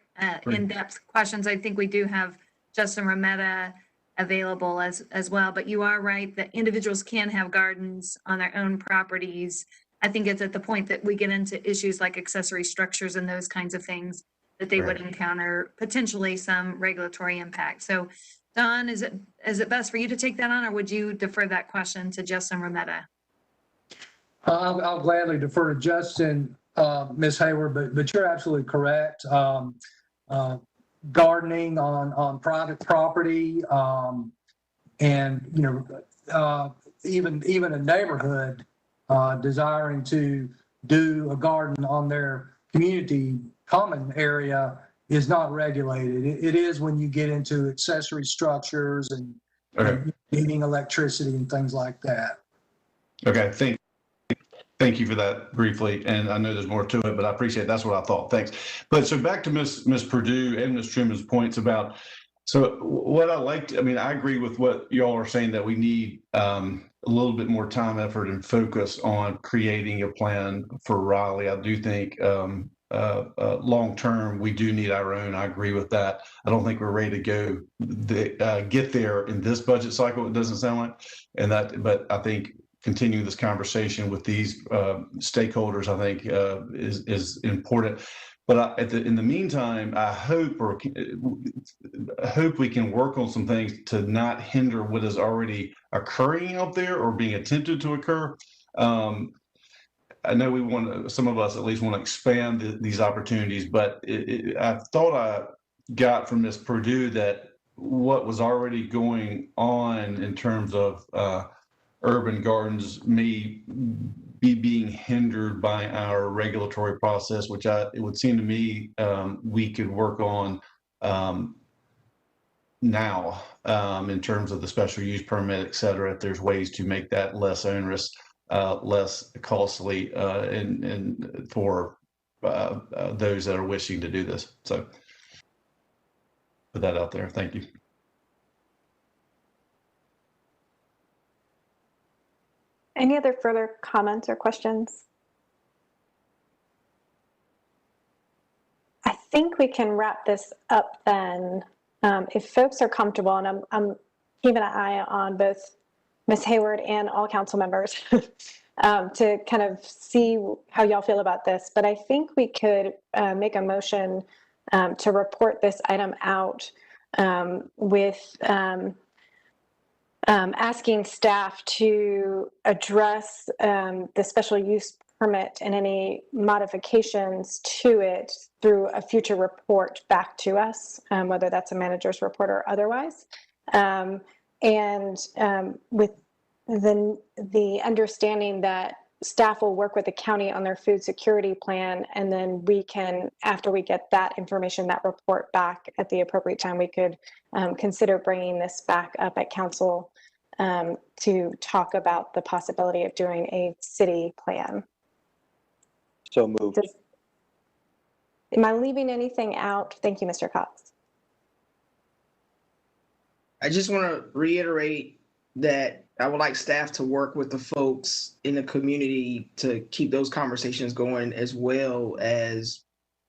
in-depth questions, I think we do have Justin Rometta available as well. But you are right that individuals can have gardens on their own properties. I think it's at the point that we get into issues like accessory structures and those kinds of things that they would encounter potentially some regulatory impact. So Don, is it best for you to take that on, or would you defer that question to Justin Rometta? I'll gladly defer to Justin, Ms. Hayward, but you're absolutely correct. Gardening on private property, and even a neighborhood desiring to do a garden on their community common area is not regulated. It is when you get into accessory structures and needing electricity and things like that. Okay, thank you for that briefly. And I know there's more to it, but I appreciate it. That's what I thought. Thanks. But so back to Ms. Perdue and Ms. Truman's points about, so what I liked, I mean, I agree with what y'all are saying, that we need a little bit more time, effort, and focus on creating a plan for Raleigh. I do think long term, we do need our own. I agree with that. I don't think we're ready to go get there in this budget cycle. It doesn't sound like, but I think continuing this conversation with these stakeholders, I think, is important. But in the meantime, I hope we can work on some things to not hinder what is already occurring out there or being attempted to occur. I know some of us at least want to expand these opportunities, but I thought I got from Ms. Perdue that what was already going on in terms of urban gardens may be being hindered by our regulatory process, which it would seem to me we could work on now in terms of the special use permit, et cetera, if there's ways to make that less onerous, less costly, and for those that are wishing to do this. So put that out there. Thank you. Any other further comments or questions? I think we can wrap this up then. If folks are comfortable, and I'm keeping an eye on both Ms. Hayward and all council members to kind of see how y'all feel about this. But I think we could make a motion to report this item out with asking staff to address the special use permit and any modifications to it through a future report back to us, whether that's a manager's report or otherwise. With the understanding that staff will work with the county on their food security plan, and then we can, after we get that information, that report back at the appropriate time, we could consider bringing this back up at council to talk about the possibility of doing a city plan. So moved. Am I leaving anything out? Thank you, Mr. Cox. I just want to reiterate that I would like staff to work with the folks in the community to keep those conversations going, as well as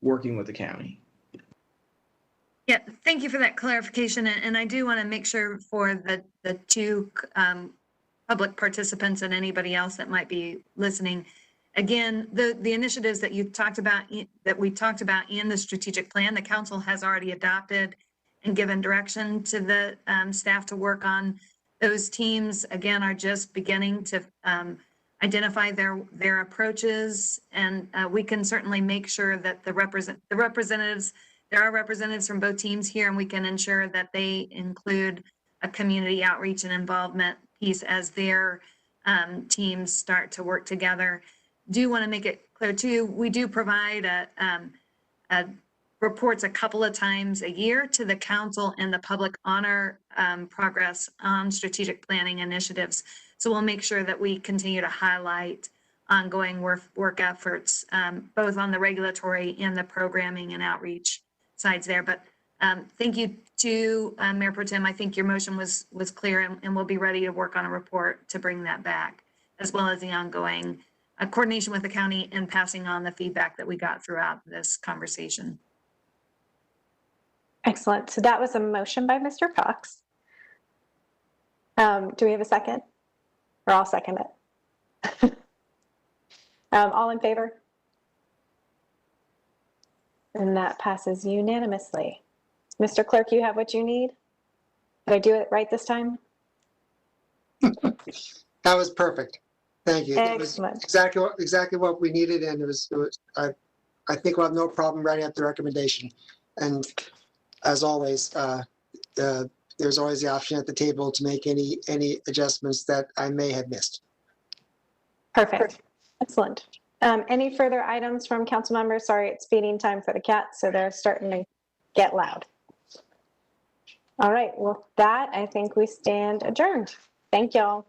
working with the county. Yeah, thank you for that clarification. And I do want to make sure for the two public participants and anybody else that might be listening. Again, the initiatives that you talked about, that we talked about in the strategic plan, the council has already adopted and given direction to the staff to work on. Those teams, again, are just beginning to identify their approaches, and we can certainly make sure that there are representatives from both teams here, and we can ensure that they include a community outreach and involvement piece as their teams start to work together. Do want to make it clear too, we do provide reports a couple of times a year to the council and the public on our progress on strategic planning initiatives. So we'll make sure that we continue to highlight ongoing work efforts, both on the regulatory and the programming and outreach sides there. But thank you to Mayor Pro Tem. I think your motion was clear, and we'll be ready to work on a report to bring that back, as well as the ongoing coordination with the county and passing on the feedback that we got throughout this conversation. Excellent. So that was a motion by Mr. Cox. Do we have a second? Or I'll second it. All in favor? And that passes unanimously. Mr. Clerk, you have what you need? Did I do it right this time? That was perfect. Thank you. Excellent. It was exactly what we needed, and I think we'll have no problem writing up the recommendation. And as always, there's always the option at the table to make any adjustments that I may have missed. Perfect. Excellent. Any further items from council members? Sorry, it's feeding time for the cats, so they're starting to get loud. All right, well, with that, I think we stand adjourned. Thank y'all.